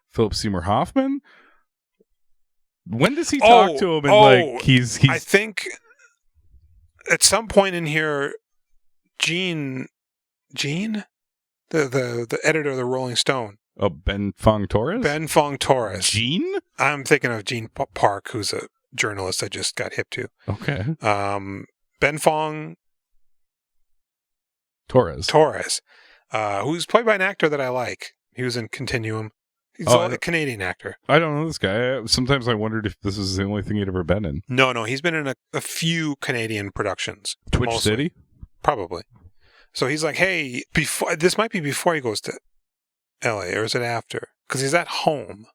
Philip Seymour Hoffman? When does he talk to him? And he's I think at some point in here, Gene, the editor of the Rolling Stone. Oh, Ben Fong Torres? Ben Fong Torres. Gene? I'm thinking of Gene Park, who's a journalist I just got hip to. Okay. Ben Fong Torres, who's played by an actor that I like. He was in Continuum. He's a Canadian actor. I don't know this guy. Sometimes I wondered if this is the only thing he'd ever been in. No, he's been in a few Canadian productions. Twitch mostly. City? Probably. So he's like, hey, this might be before he goes to L.A., or is it after? Because he's at home.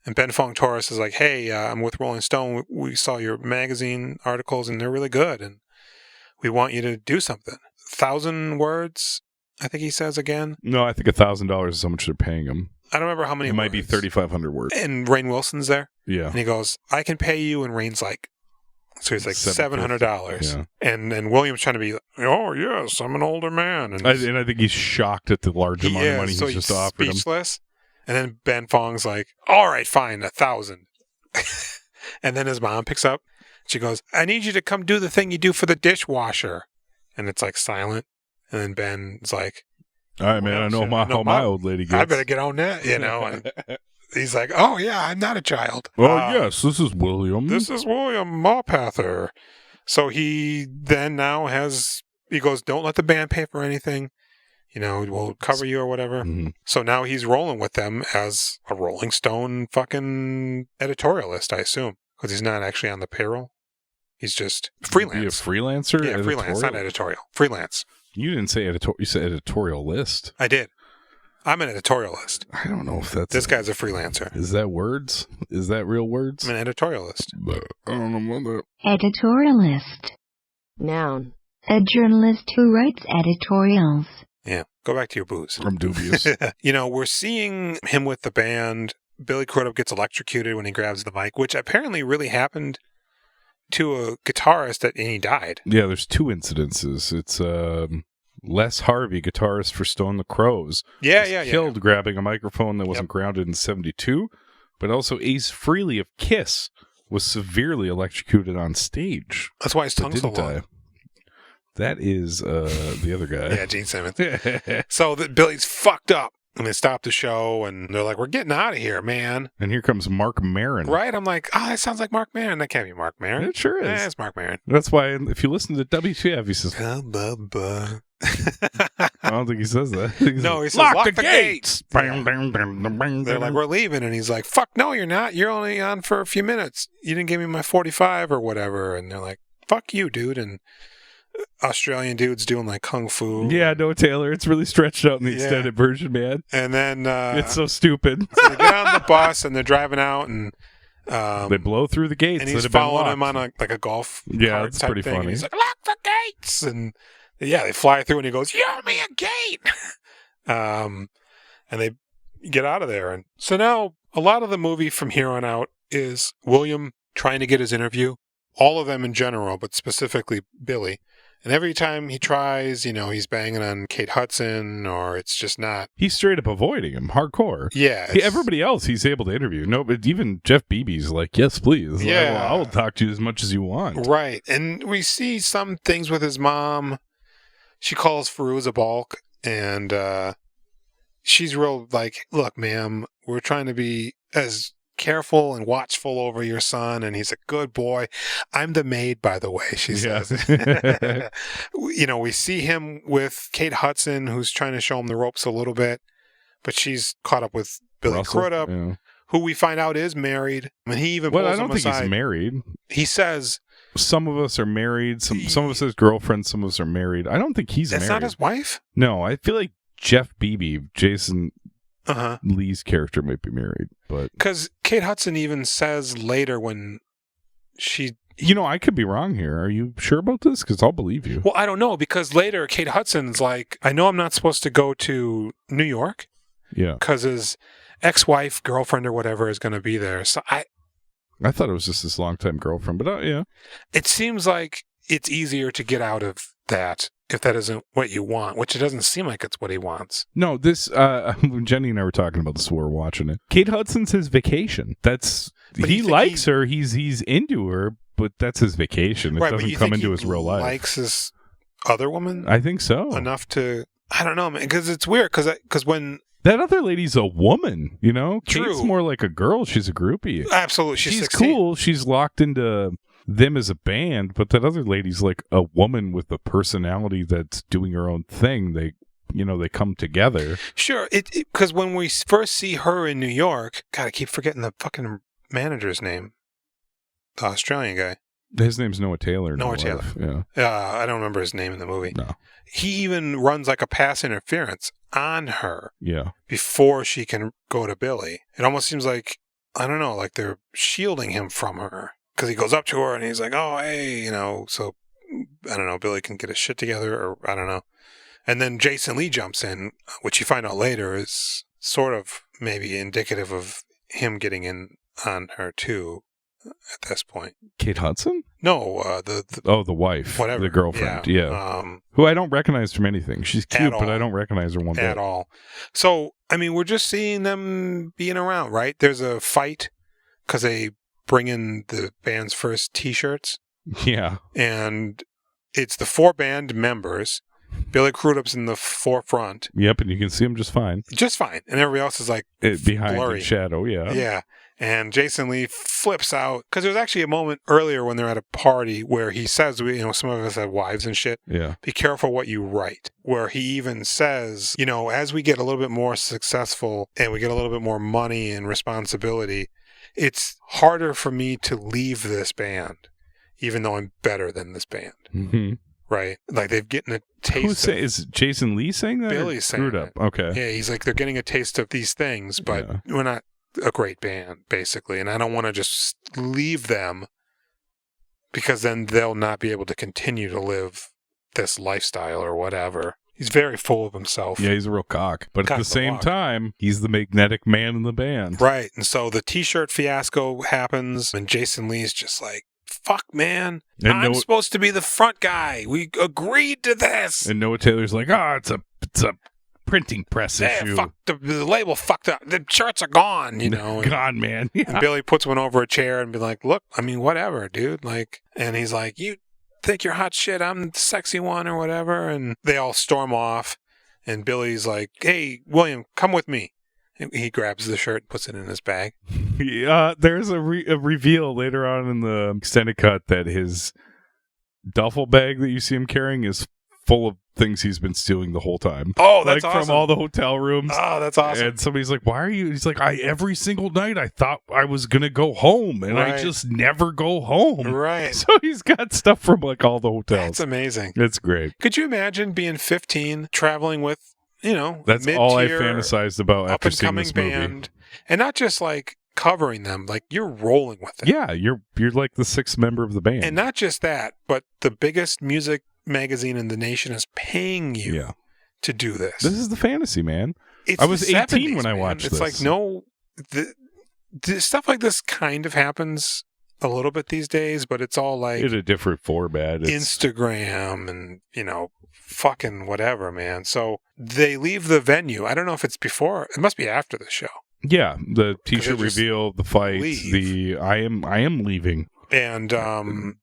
And Ben Fong Torres is like, hey, I'm with Rolling Stone. We saw your magazine articles, and they're really good, and we want you to do something. 1,000 words, I think he says again. No, I think $1,000 is how much they're paying him. I don't remember how many It might be 3,500 words. And Rainn Wilson's there. Yeah. And he goes, I can pay you, and Rain's like, so he's like $700. Yeah. And William's trying to be, oh, yes, I'm an older man. And I think he's shocked at the large amount of money so he's just offered him. Speechless. And then Ben Fong's like, all right, fine, 1,000. And then his mom picks up. She goes, I need you to come do the thing you do for the dishwasher. And it's like silent. And then Ben's like, all right, man, I know how my old lady gets. I better get on that, And he's like, oh, yeah, I'm not a child. Well, yes, this is William. This is William Mawpather. So he then now he goes, don't let the band pay for anything. We'll cover you or whatever. Mm-hmm. So now he's rolling with them as a Rolling Stone fucking editorialist, I assume. Because he's not actually on the payroll. He's just freelance. Be a freelancer? Yeah, freelance, not editorial. Freelance. You didn't say editorial. You said editorial list. I did. I'm an editorialist. I don't know if that's... This guy's a freelancer. Is that words? Is that real words? I'm an editorialist. I don't know what that... Editorialist. Noun. A journalist who writes editorials. Yeah, go back to your booze. I'm dubious. We're seeing him with the band. Billy Crudup gets electrocuted when he grabs the mic, which apparently really happened to a guitarist and he died. Yeah, there's two incidences. It's Les Harvey, guitarist for Stone the Crows. Killed grabbing a microphone that wasn't grounded in 1972. But also Ace Frehley of Kiss was severely electrocuted on stage. That's why his tongue's so long. That is the other guy. Yeah, Gene Simmons. So Billy's fucked up. And they stop the show, and they're like, we're getting out of here, man. And here comes Mark Maron. Right? I'm like, oh, that sounds like Mark Maron. That can't be Mark Maron. It sure is. Yeah, it's Mark Maron. That's why if you listen to WTF, he says, I don't think he says that. No, he says, lock the gates. They're like, we're leaving. And he's like, fuck, no, you're not. You're only on for a few minutes. You didn't give me my 45 or whatever. And they're like, fuck you, dude. And Australian dude's doing like kung fu. Yeah, no, Taylor. It's really stretched out in the extended version, man. And then it's so stupid. So they get on the bus and they're driving out, and they blow through the gates. And he's following him on a golf. Yeah, that's pretty funny. And he's like, lock the gates, and they fly through, and he goes, you owe me a gate. And they get out of there, and so now a lot of the movie from here on out is William trying to get his interview. All of them in general, but specifically Billy. And every time he tries, he's banging on Kate Hudson, or it's just not. He's straight up avoiding him, hardcore. Yeah. Everybody else he's able to interview. No, but even Jeff Beebe's like, yes, please. Yeah. I will talk to you as much as you want. Right. And we see some things with his mom. She calls Firuza Balk, and she's real like, look, ma'am, we're trying to be as careful and watchful over your son, and he's a good boy. I'm the maid, by the way, she says. We see him with Kate Hudson, who's trying to show him the ropes a little bit, but she's caught up with Billy Crudup, who we find out is married. And he even pulls him aside. I don't think he's married. He says, some of us are married, some of us has girlfriends, some of us are married. I don't think he's married. That's not his wife? No, I feel like Jeff Beebe, Jason Lee's character, might be married, but because Kate Hudson even says later when she, I could be wrong here. Are you sure about this? Because I'll believe you. Well, I don't know, because later Kate Hudson's like, I know I'm not supposed to go to New York. Yeah, because his ex-wife, girlfriend, or whatever is going to be there. So I thought it was just his longtime girlfriend, but yeah, it seems like it's easier to get out of that if that isn't what you want, which it doesn't seem like it's what he wants. No, this, Jenny and I were talking about this while we were watching it. Kate Hudson's his vacation. He likes her, he's into her, but that's his vacation. It doesn't come into his real life. Likes his other woman? I think so. Enough to, I don't know, man, because it's weird, because when... That other lady's a woman, True. Kate's more like a girl. She's a groupie. Absolutely. She's 16. Cool. She's locked into them as a band, but that other lady's like a woman with a personality that's doing her own thing. they come together. Sure, because when we first see her in New York, God, I keep forgetting the fucking manager's name. The Australian guy. His name's Noah Taylor. Noah Taylor. Yeah. I don't remember his name in the movie. No. He even runs like a pass interference on her. Yeah. Before she can go to Billy. It almost seems like, I don't know, like they're shielding him from her. Because he goes up to her and he's like, oh, hey, so, I don't know, Billy can get his shit together, or I don't know. And then Jason Lee jumps in, which you find out later is sort of maybe indicative of him getting in on her too at this point. Kate Hudson? No, the wife. Whatever. The girlfriend, yeah. Who I don't recognize from anything. She's cute, but I don't recognize her one bit. At all. So, I mean, we're just seeing them being around, right? There's a fight because they bring in the band's first T-shirts. Yeah. And it's the 4 band members. Billy Crudup's in the forefront. Yep, and you can see him just fine. Just fine. And everybody else is like behind blurry. the shadow, yeah. Yeah. And Jason Lee flips out. Because there's actually a moment earlier when they're at a party where he says, some of us have wives and shit. Yeah. Be careful what you write. Where he even says, as we get a little bit more successful and we get a little bit more money and responsibility, it's harder for me to leave this band, even though I'm better than this band. Mm-hmm. Right? Like they've gotten a taste of... Is Jason Lee saying that? Billy's saying that. Okay. Yeah, he's like, they're getting a taste of these things, but we're not a great band, basically. And I don't want to just leave them because then they'll not be able to continue to live this lifestyle or whatever. He's very full of himself. Yeah, he's a real cock. But at the same time, he's the magnetic man in the band. Right. And so the T-shirt fiasco happens, and Jason Lee's just like, fuck, man. And I'm supposed to be the front guy. We agreed to this. And Noah Taylor's like, it's a printing press issue. Fuck, the label fucked up. The shirts are gone, Gone, man. Yeah. And Billy puts one over a chair and be like, look, I mean, whatever, dude. Like, and he's like, you think you're hot shit, I'm the sexy one or whatever. And they all storm off. And Billy's like, hey, William, come with me. And he grabs the shirt and puts it in his bag. There's a reveal later on in the extended cut that his duffel bag that you see him carrying is full of things he's been stealing the whole time. Oh, that's awesome. From all the hotel rooms. Oh, that's awesome. And somebody's like, why are you? He's like, every single night I thought I was going to go home, and I just never go home. Right. So he's got stuff from like all the hotels. That's amazing. It's great. Could you imagine being 15, traveling with, that's all I fantasized about after seeing this movie. Band, and not just like covering them, like you're rolling with it. Yeah, you're like the 6th member of the band. And not just that, but the biggest music magazine in the nation is paying you to do this. This is the fantasy, man. I was 18 when I watched this. It's like, the stuff like this kind of happens a little bit these days, but it's all like in a different format. Instagram and, fucking whatever, man. So they leave the venue. I don't know if it's before. It must be after the show. Yeah, the T-shirt reveal, the fight, I am leaving. And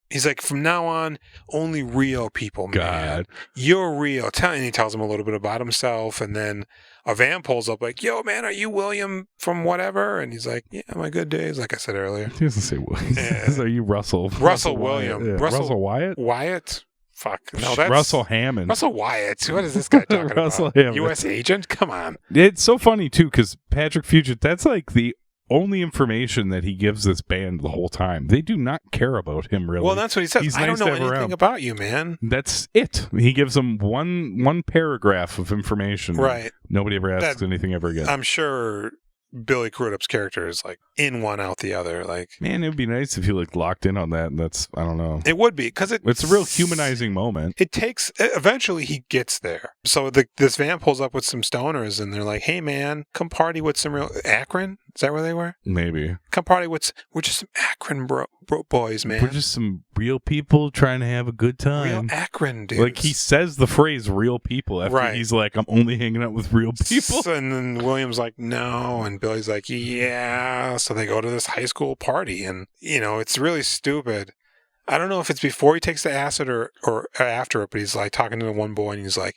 he's like, from now on, only real people, man. God. You're real. And he tells him a little bit about himself. And then a van pulls up like, yo, man, are you William from whatever? And he's like, yeah, my good days, like I said earlier. He doesn't say William. Are you Russell? Russell William. Wyatt. Yeah. Russell Wyatt? Wyatt? Fuck. No, that's Russell Hammond. Russell Wyatt. What is this guy talking Russell about? Hammond. U.S. agent? Come on. It's so funny, too, because Patrick Fugit, that's like the only information that he gives this band the whole time. They do not care about him, really. Well, that's what he says. I don't know anything about you, man. That's it. He gives them one paragraph of information. Right. Nobody ever asks anything ever again. I'm sure Billy Crudup's character is like in one out the other. Like, man, it would be nice if he locked in on that. And that's, I don't know. It would be because it's a real humanizing moment. It takes eventually he gets there. So this van pulls up with some stoners and they're like, "Hey, man, come party with some real Akron." Is that where they were? Maybe. Come party with. We're just some Akron bro boys, man. We're just some real people trying to have a good time. Real Akron dudes. Like he says the phrase "real people" after he's like, "I'm only hanging out with real people." And then William's like, "No," and Billy's like, "Yeah." So they go to this high school party, and it's really stupid. I don't know if it's before he takes the acid or after it, but he's like talking to the one boy, and he's like,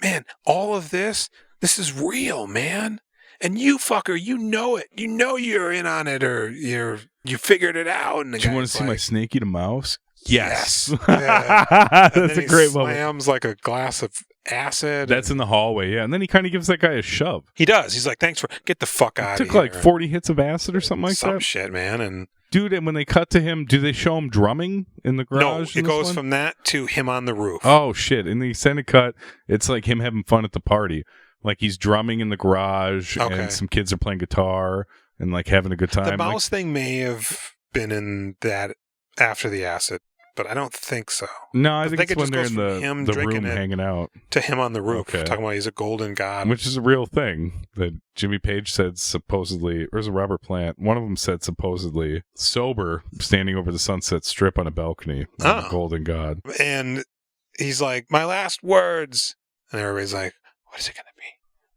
"Man, all of this is real, man." And you fucker, you know it. You know you're in on it, or you figured it out. And do you want to see my snake eat a mouse? Yes. Yeah. That's a great moment. Slams like a glass of acid. That's in the hallway, yeah. And then he kind of gives that guy a shove. He does. He's like, thanks for... Get the fuck out of here. Took like 40 hits of acid or something like Some that. shit, man. And dude, and when they cut to him, do they show him drumming in the garage? No, it goes from that to him on the roof. Oh, shit. In the extended cut, it's like him having fun at the party. Like he's drumming in the garage, and some kids are playing guitar and like having a good time. The mouse thing may have been in that after the acid, but I don't think so. No, I think it's it when just they're goes in from the him room drinking it hanging out. To him on the roof, Okay. talking about he's a golden god. Which is a real thing that Jimmy Page said supposedly, or is it Robert Plant? One of them said supposedly sober, standing over the Sunset Strip on a balcony. The golden god. And he's like, my last words. And everybody's like, what is it going to be?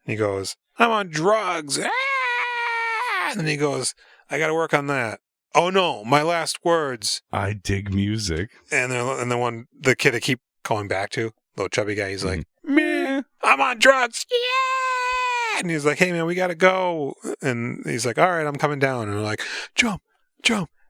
And he goes, I'm on drugs. Ah! And then he goes, I got to work on that. Oh no, my last words. I dig music. And then the kid I keep calling back to, little chubby guy, he's like, meh, I'm on drugs. Yeah. And he's like, hey man, we got to go. And he's like, all right, I'm coming down. And they're like, jump.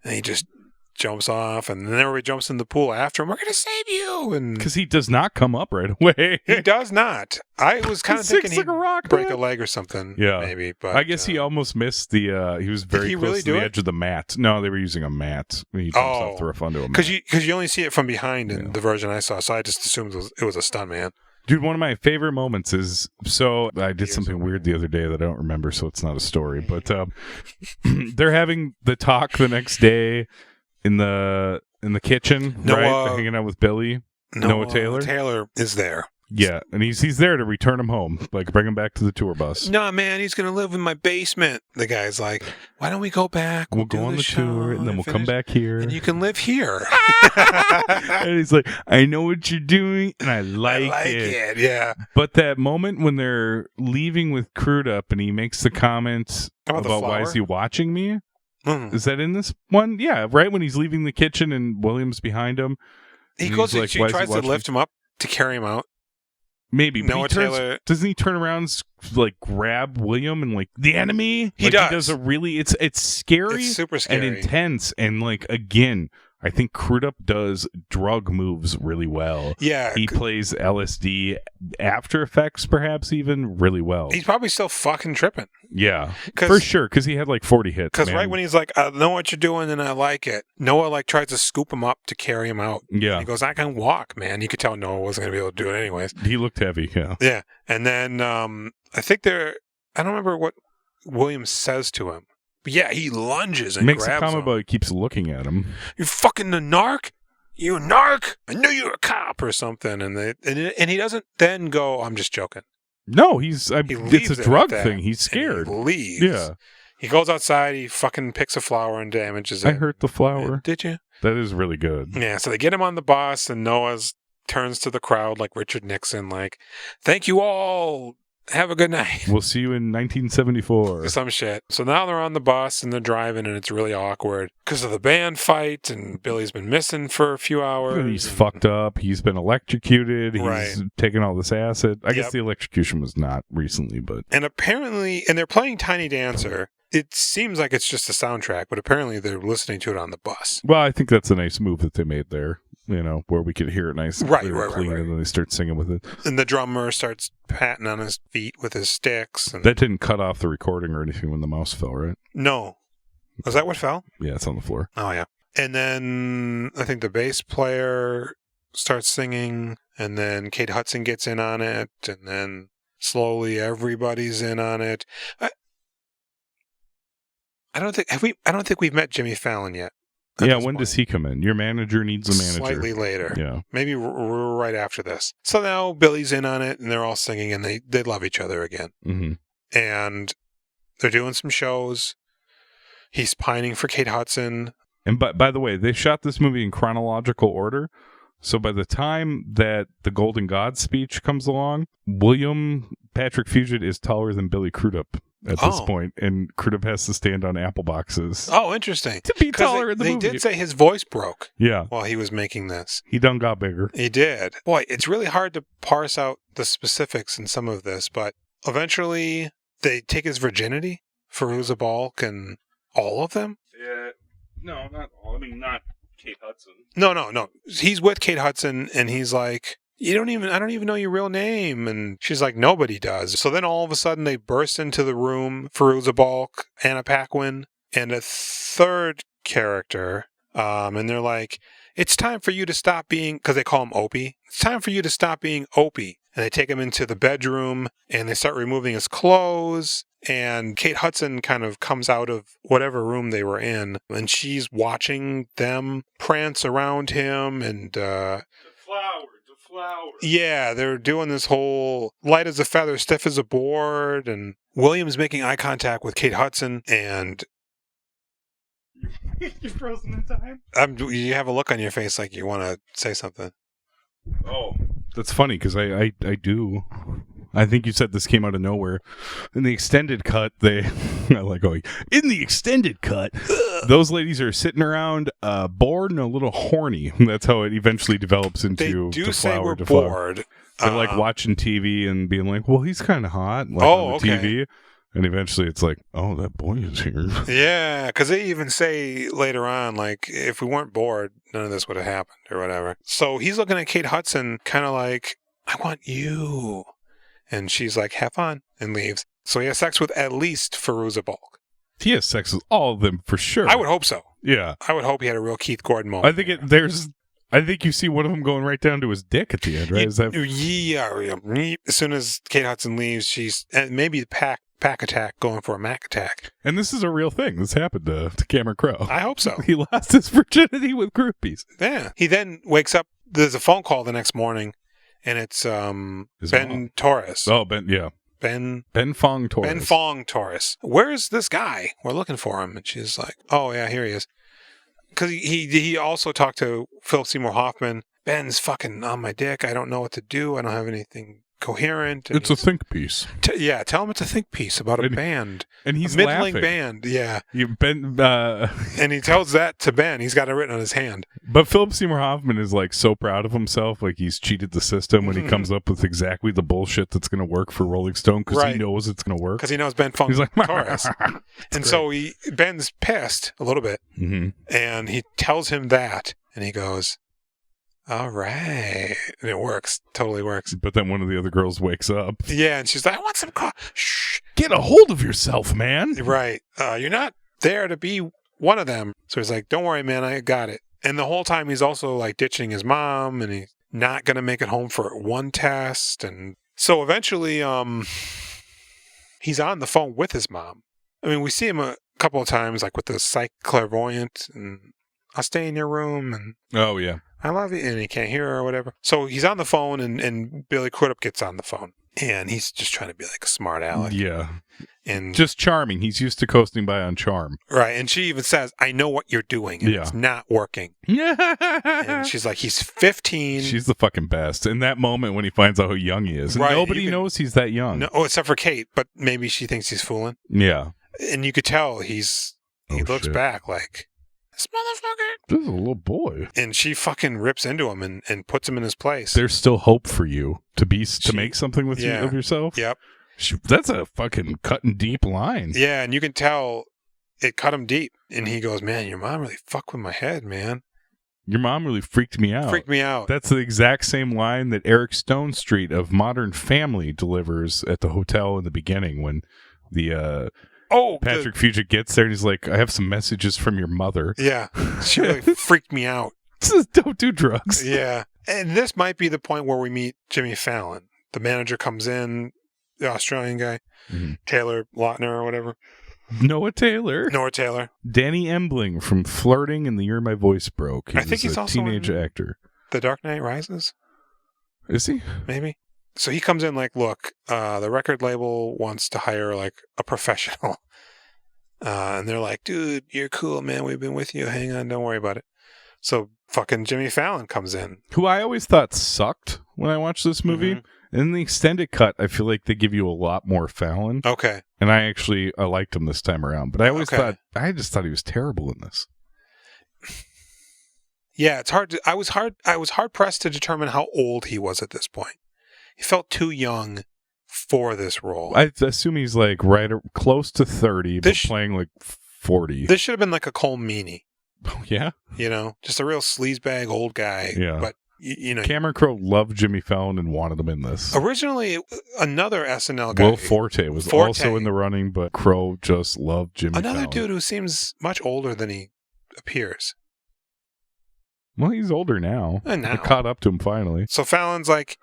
And he just jumps off, and then everybody jumps in the pool after him. We're going to save you. And because he does not come up right away. He does not. I was kind of thinking he'd like break a leg or something. Yeah, maybe. But I guess he almost missed the. He was very close to the edge of the mat. No, they were using a mat. He jumps off the roof onto a mat. Because you only see it from behind in the version I saw, so I just assumed it was a stunt man. Dude, one of my favorite moments is, so I did something weird the other day that I don't remember, so it's not a story, but they're having the talk the next day in the kitchen, right? They're hanging out with Billy. Noah Taylor. Taylor is there. Yeah, and he's there to return him home, like bring him back to the tour bus. No, man, he's going to live in my basement. The guy's like, why don't we go back? We'll go on the tour, and then we'll come back here. And you can live here. And he's like, I know what you're doing, and I like it. Yeah. But that moment when they're leaving with Crudup, and he makes the comment about why is he watching me? Is that in this one? Yeah, right when he's leaving the kitchen and William's behind him. He goes, like, she tries to lift him up to carry him out. Maybe. Noah Taylor. Doesn't he turn around and like grab William and like the enemy? He does. He does a really, it's scary. It's super scary. And intense. And like, again, I think Crudup does drug moves really well. Yeah. He plays LSD, After Effects perhaps even, really well. He's probably still fucking tripping. Yeah. For sure, because he had like 40 hits. Because right when he's like, I know what you're doing and I like it, Noah like tries to scoop him up to carry him out. Yeah. And he goes, I can walk, man. You could tell Noah wasn't going to be able to do it anyways. He looked heavy, yeah. Yeah. And then I think I don't remember what William says to him. But yeah, he lunges and makes grabs a comment him. about he keeps looking at him. You fucking the narc? You a narc? I knew you were a cop or something. And he doesn't then go, I'm just joking. No, it's a drug thing. He's scared. He leaves. Yeah. He goes outside, he fucking picks a flower and damages it. I hurt the flower. Did you? That is really good. Yeah, so they get him on the bus, and Noah turns to the crowd like Richard Nixon, like, thank you all. Have a good night. We'll see you in 1974. Some shit. So now they're on the bus and they're driving, and it's really awkward because of the band fight, and Billy's been missing for a few hours. He's fucked up. He's been electrocuted. He's taken all this acid. I guess the electrocution was not recently, but... And apparently, and they're playing Tiny Dancer. It seems like it's just a soundtrack, but apparently they're listening to it on the bus. Well, I think that's a nice move that they made there. You know, where we could hear it nice and clean, and then they start singing with it. And the drummer starts patting on his feet with his sticks. And that didn't cut off the recording or anything when the mouse fell, right? No. Was that what fell? Yeah, it's on the floor. Oh, yeah. And then I think the bass player starts singing, and then Kate Hudson gets in on it, and then slowly everybody's in on it. I don't think we've met Jimmy Fallon yet. Yeah, when does he come in? Your manager needs a manager. Slightly later. Yeah. Maybe we're right after this. So now Billy's in on it, and they're all singing, and they love each other again. Mm-hmm. And they're doing some shows. He's pining for Kate Hudson. And by the way, they shot this movie in chronological order. So by the time that the Golden God speech comes along, William Patrick Fugit is taller than Billy Crudup at this point, and Crudup has to stand on apple boxes. Oh, interesting. To be taller in the movie. They did say his voice broke. Yeah. While he was making this. He done got bigger. He did. Boy, it's really hard to parse out the specifics in some of this, but eventually they take his virginity, Fairuza Balk and all of them? Yeah. No, not all. I mean, not Kate Hudson. No. He's with Kate Hudson, and he's like, I don't even know your real name. And she's like, nobody does. So then all of a sudden they burst into the room, Fairuza Balk, Anna Paquin, and a third character. And they're like, it's time for you to stop being, because they call him Opie. It's time for you to stop being Opie. And they take him into the bedroom and they start removing his clothes. And Kate Hudson kind of comes out of whatever room they were in, and she's watching them prance around him. And the flower. Yeah, they're doing this whole light as a feather, stiff as a board. And William's making eye contact with Kate Hudson, and you're frozen in time. You have a look on your face like you want to say something. Oh, that's funny because I do. I think you said this came out of nowhere. In the extended cut, I like going, in the extended cut, those ladies are sitting around bored and a little horny. That's how it eventually develops into they do to say flower we're to flower. bored. They're like watching TV and being like, well, he's kind of hot on the TV. And eventually it's like, oh, that boy is here. Yeah, because they even say later on, like, if we weren't bored, none of this would have happened or whatever. So he's looking at Kate Hudson kind of like, I want you. And she's like, have fun, and leaves. So he has sex with at least Fairuza Balk. He has sex with all of them for sure. I would hope so. Yeah. I would hope he had a real Keith Gordon moment. I think you see one of them going right down to his dick at the end, right? Yeah. As soon as Kate Hudson leaves, she's maybe the pack attack going for a Mac attack. And this is a real thing. This happened to Cameron Crowe. I hope so. He lost his virginity with groupies. Yeah. He then wakes up. There's a phone call the next morning, and it's Ben Torres. Oh, Ben, yeah. Ben Fong Torres. Ben Fong Torres. Where's this guy? We're looking for him. And she's like, oh, yeah, here he is. Because he also talked to Philip Seymour Hoffman. Ben's fucking on my dick. I don't know what to do. I don't have anything coherent. It's a think piece. Tell him it's a think piece about a band. And he's a middling laughing. band, yeah. And he tells that to Ben. He's got it written on his hand. But Philip Seymour Hoffman is like so proud of himself, like he's cheated the system when he comes up with exactly the bullshit that's going to work for Rolling Stone because he knows it's going to work. Because he knows Ben Fong He's like, Torres. And so Ben's pissed a little bit, and he tells him that, and he goes, all right. And it works. Totally works. But then one of the other girls wakes up. Yeah, and she's like, I want some coffee. Shh. Get a hold of yourself, man. Right. You're not there to be one of them. So he's like, don't worry, man. I got it. And the whole time he's also like ditching his mom, and he's not going to make it home for one test. And so eventually he's on the phone with his mom. I mean, we see him a couple of times, like with the psych clairvoyant, and I'll stay in your room. And oh, yeah. I love you, and he can't hear her or whatever. So he's on the phone, and Billy Crudup gets on the phone, and he's just trying to be like a smart aleck. Yeah. And just charming. He's used to coasting by on charm. Right. And she even says, I know what you're doing, and it's not working. Yeah. And she's like, he's 15. She's the fucking best. In that moment when he finds out how young he is. And nobody knows he's that young. No, except for Kate, but maybe she thinks he's fooling. Yeah. And you could tell he looks back like, this motherfucker. This is a little boy. And she fucking rips into him and puts him in his place. There's still hope for you to make something with of yourself. Yep. That's a fucking cut and deep line. Yeah, and you can tell it cut him deep. And he goes, man, your mom really fucked with my head, man. Your mom really freaked me out. That's the exact same line that Eric Stone Street of Modern Family delivers at the hotel in the beginning when the Patrick Fugit gets there and he's like, I have some messages from your mother. Yeah. She really freaked me out. Don't do drugs. Yeah. And this might be the point where we meet Jimmy Fallon. The manager comes in, the Australian guy, Taylor Lautner or whatever. Noah Taylor. Danny Embling from Flirting and The Year My Voice Broke. I think he's also teenage actor. The Dark Knight Rises? Is he? Maybe. So he comes in like, look, the record label wants to hire like a professional. And they're like, dude, you're cool, man. We've been with you. Hang on. Don't worry about it. So fucking Jimmy Fallon comes in. Who I always thought sucked when I watched this movie. In the extended cut, I feel like they give you a lot more Fallon. Okay. And I liked him this time around. But I just thought he was terrible in this. Yeah, it's hard. I was hard pressed to determine how old he was at this point. He felt too young for this role. I assume he's like close to 30, but playing like 40. This should have been like a Cole Meany. Oh, yeah? You know, just a real sleazebag old guy. Yeah. But you know, Cameron Crowe loved Jimmy Fallon and wanted him in this. Originally, another SNL guy, Will Forte was also in the running, but Crowe just loved Jimmy Fallon. Another dude who seems much older than he appears. Well, he's older now. And now. I caught up to him finally. So Fallon's like,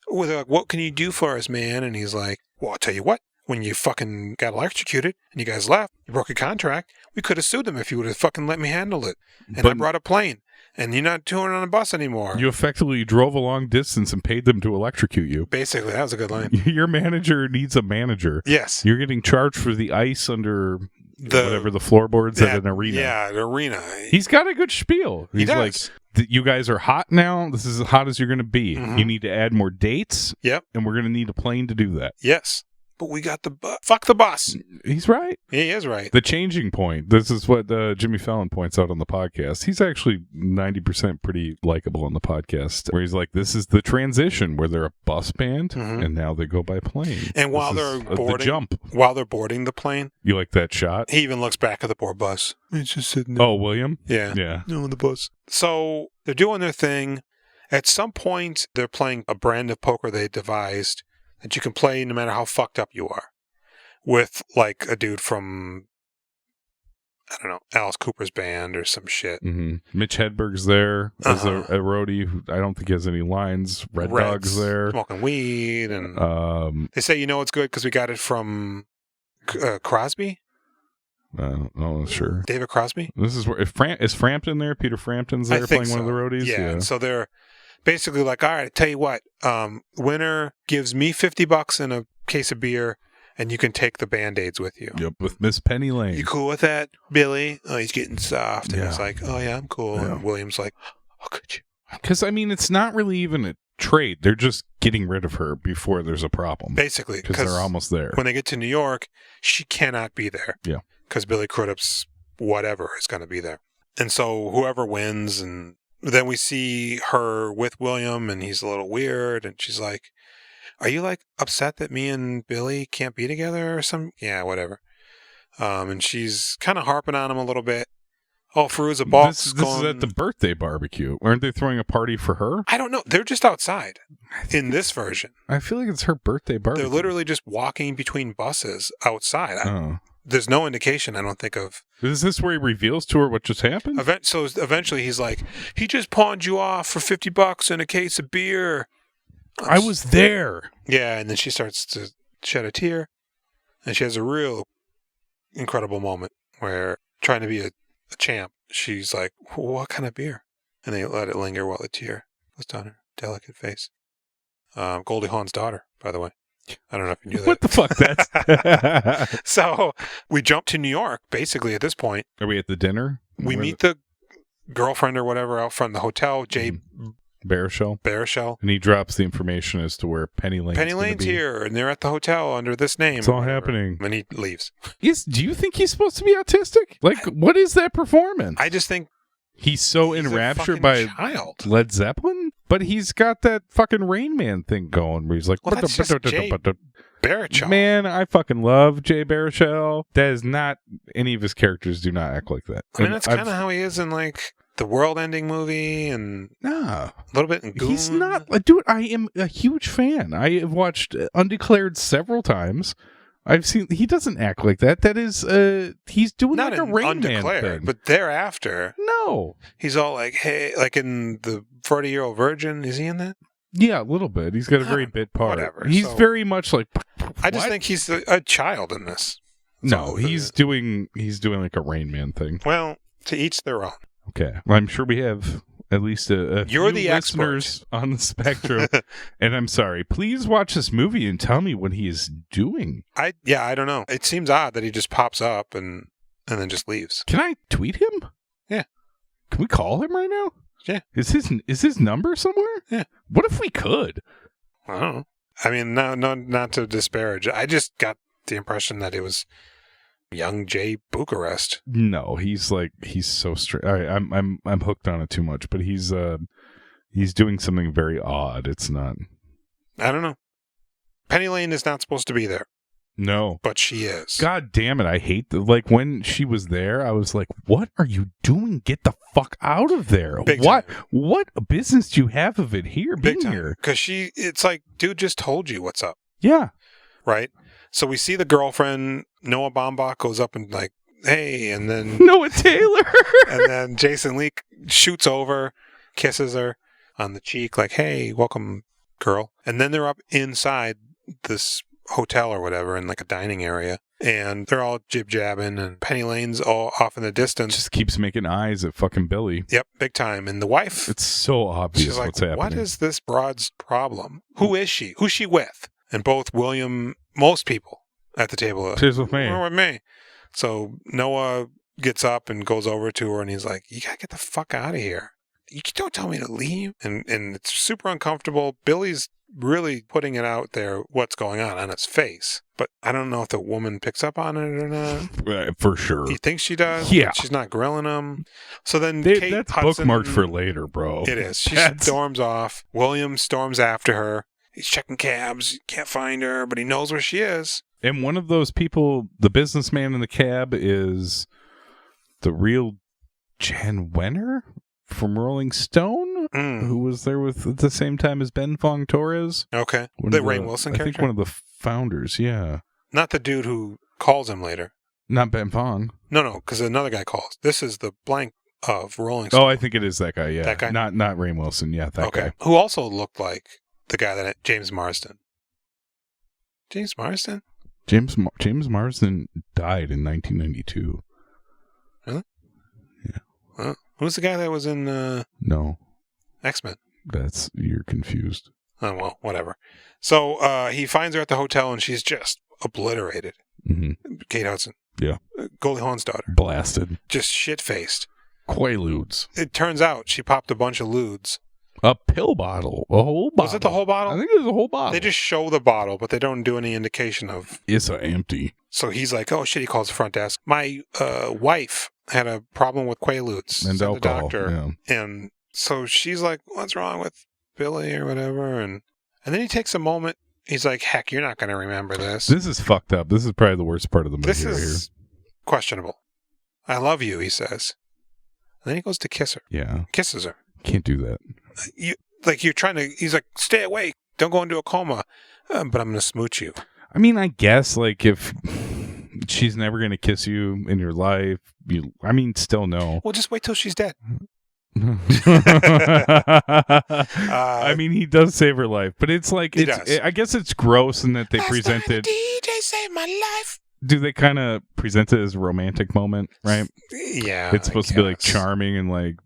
well, they're like, what can you do for us, man? And he's like, well, I'll tell you what. When you fucking got electrocuted and you guys left, you broke a contract, we could have sued them if you would have fucking let me handle it. And I brought a plane. And you're not touring on a bus anymore. You effectively drove a long distance and paid them to electrocute you. Basically, that was a good line. Your manager needs a manager. Yes. You're getting charged for the ice under the floorboards at an arena. Yeah, an arena. He's got a good spiel. He's like, you guys are hot now. This is as hot as you're going to be. Mm-hmm. You need to add more dates. Yep. And we're going to need a plane to do that. Yes. But we got fuck the bus. He's right. He is right. The changing point. This is what Jimmy Fallon points out on the podcast. He's actually 90% pretty likable on the podcast, where he's like, this is the transition where they're a bus band and now they go by plane. And while they're boarding, while they're boarding the plane, you like that shot? He even looks back at the poor bus. He's just sitting there. Oh, William? Yeah. Yeah. No, the bus. So they're doing their thing. At some point, they're playing a brand of poker they devised that you can play no matter how fucked up you are, with like a dude from, I don't know, Alice Cooper's band or some shit. Mm-hmm. Mitch Hedberg's there as a roadie who I don't think has any lines. Red Dog's there. Smoking weed. And they say, it's good because we got it from Crosby? Oh, sure. David Crosby? This is where, is Frampton there? Peter Frampton's there playing one of the roadies? Yeah. So they're basically like, all right, I tell you what, winner gives me $50 and a case of beer, and you can take the Band-Aids with you. Yep, with Miss Penny Lane. You cool with that, Billy? Oh, he's getting soft. And he's like, oh, yeah, I'm cool. Yeah. And William's like, oh, could you? Because, I mean, it's not really even a trade. They're just getting rid of her before there's a problem. Basically. Because they're almost there. When they get to New York, she cannot be there. Yeah. Because Billy Crudup's whatever is going to be there. And so whoever wins, and then we see her with William, and he's a little weird, and she's like, are you like upset that me and Billy can't be together or something? Yeah, whatever. And she's kind of harping on him a little bit. Oh, Fairuza Balk's This is at the birthday barbecue. Aren't they throwing a party for her? I don't know. They're just outside in this version. I feel like it's her birthday barbecue. They're literally just walking between buses outside. Oh. There's no indication, I don't think, of... Is this where he reveals to her what just happened? So eventually he's like, he just pawned you off for $50 and a case of beer. I was there. Yeah, and then she starts to shed a tear. And she has a real incredible moment where, trying to be a champ, she's like, what kind of beer? And they let it linger while the tear goes down her delicate face. Goldie Hawn's daughter, by the way. I don't know if you knew that. What the fuck? That's So we jump to New York, basically, at this point. Are we at the dinner? We meet the girlfriend or whatever out front of the hotel, Jay Baruchel. And he drops the information as to where Penny Lane's here, and they're at the hotel under this name. It's all happening. And he leaves. Do you think he's supposed to be autistic? Like, what is that performance? I just think he's so enraptured by Led Zeppelin, but he's got that fucking Rain Man thing going where he's like, well, that's just Jay Baruchel. Man, I fucking love Jay Baruchel. That is not, any of his characters do not act like that. I mean, that's kind of how he is in like the World-Ending movie and a little bit in Goon. He's not, dude, I am a huge fan. I have watched Undeclared several times. I've seen, he doesn't act like that. That is, he's doing not like a Rain Man thing. But thereafter, no. He's all like, hey, like in the 40-Year-Old Virgin, is he in that? Yeah, a little bit. He's got a very bit part. Whatever. He's very much like, I just think he's a child in this. No, he's doing like a Rain Man thing. Well, to each their own. Okay. Well, I'm sure we have at least a You're few the listeners expert on the spectrum. And I'm sorry. Please watch this movie and tell me what he is doing. I don't know. It seems odd that he just pops up and then just leaves. Can I tweet him? Yeah. Can we call him right now? Yeah. Is his number somewhere? Yeah. What if we could? I don't know. I mean, no, not to disparage. I just got the impression that it was young Jay Bucharest. No, he's so straight. All right, I'm hooked on it too much, but he's doing something very odd. It's not. I don't know. Penny Lane is not supposed to be there. No. But she is. God damn it. I hate like when she was there, I was like, what are you doing? Get the fuck out of there. What business do you have of it here? Big being time. here? Because it's like, dude just told you what's up. Yeah. Right? So we see the girlfriend, Noah Baumbach, goes up and like, hey, and then Noah Taylor. and then Jason Lee shoots over, kisses her on the cheek, like, hey, welcome, girl. And then they're up inside this hotel or whatever in like a dining area, and they're all jib-jabbing, and Penny Lane's all off in the distance. Just keeps making eyes at fucking Billy. Yep, big time. And the wife, it's so obvious she's like, what's happening. what is this broad's problem? Who is she? Who's she with? And both most people at the table, she's with me. With me. So Noah gets up and goes over to her, and he's like, you gotta get the fuck out of here. You don't tell me to leave. And it's super uncomfortable. Billy's really putting it out there, what's going on his face. But I don't know if the woman picks up on it or not. For sure. He thinks she does. Yeah. But she's not grilling him. So then Kate that's Hudson, bookmarked for later, bro. It is. She storms off. William storms after her. He's checking cabs. Can't find her, but he knows where she is. And one of those people, the businessman in the cab, is the real Jan Wenner from Rolling Stone, who was there at the same time as Ben Fong Torres. Okay. The Rainn Wilson character? I think one of the founders, yeah. Not the dude who calls him later. Not Ben Fong. No, because another guy calls. This is the blank of Rolling Stone. Oh, I think it is that guy, yeah. That guy? Not Rainn Wilson, yeah, that guy. Who also looked like the guy that James Marsden. James Marsden? James Marsden died in 1992. Really? Yeah. Well, who's the guy that was in No. X-Men? You're confused. Oh, well, whatever. So he finds her at the hotel, and she's just obliterated. Mm-hmm. Kate Hudson. Yeah. Goldie Hawn's daughter. Blasted. Just shit-faced. Quaaludes. It turns out she popped a bunch of ludes. A pill bottle. A whole bottle. Was it the whole bottle? I think it was a whole bottle. They just show the bottle, but they don't do any indication of... It's empty. So he's like, oh, shit, he calls the front desk. My wife had a problem with Quaaludes. And alcohol. The doctor. Yeah. And so she's like, what's wrong with Billy or whatever? And then he takes a moment. He's like, heck, you're not going to remember this. This is fucked up. This is probably the worst part of the movie. This is questionable. I love you, he says. And then he goes to kiss her. Yeah. Kisses her. Can't do that. You're trying to, he's like, stay awake. Don't go into a coma. But I'm going to smooch you. I mean, I guess, like, if she's never going to kiss you in your life, still no. Well, just wait till she's dead. I mean, he does save her life, but it's like, I guess it's gross in that they presented. DJ saved my life. Do they kind of present it as a romantic moment, right? Yeah. It's supposed to be like charming and like,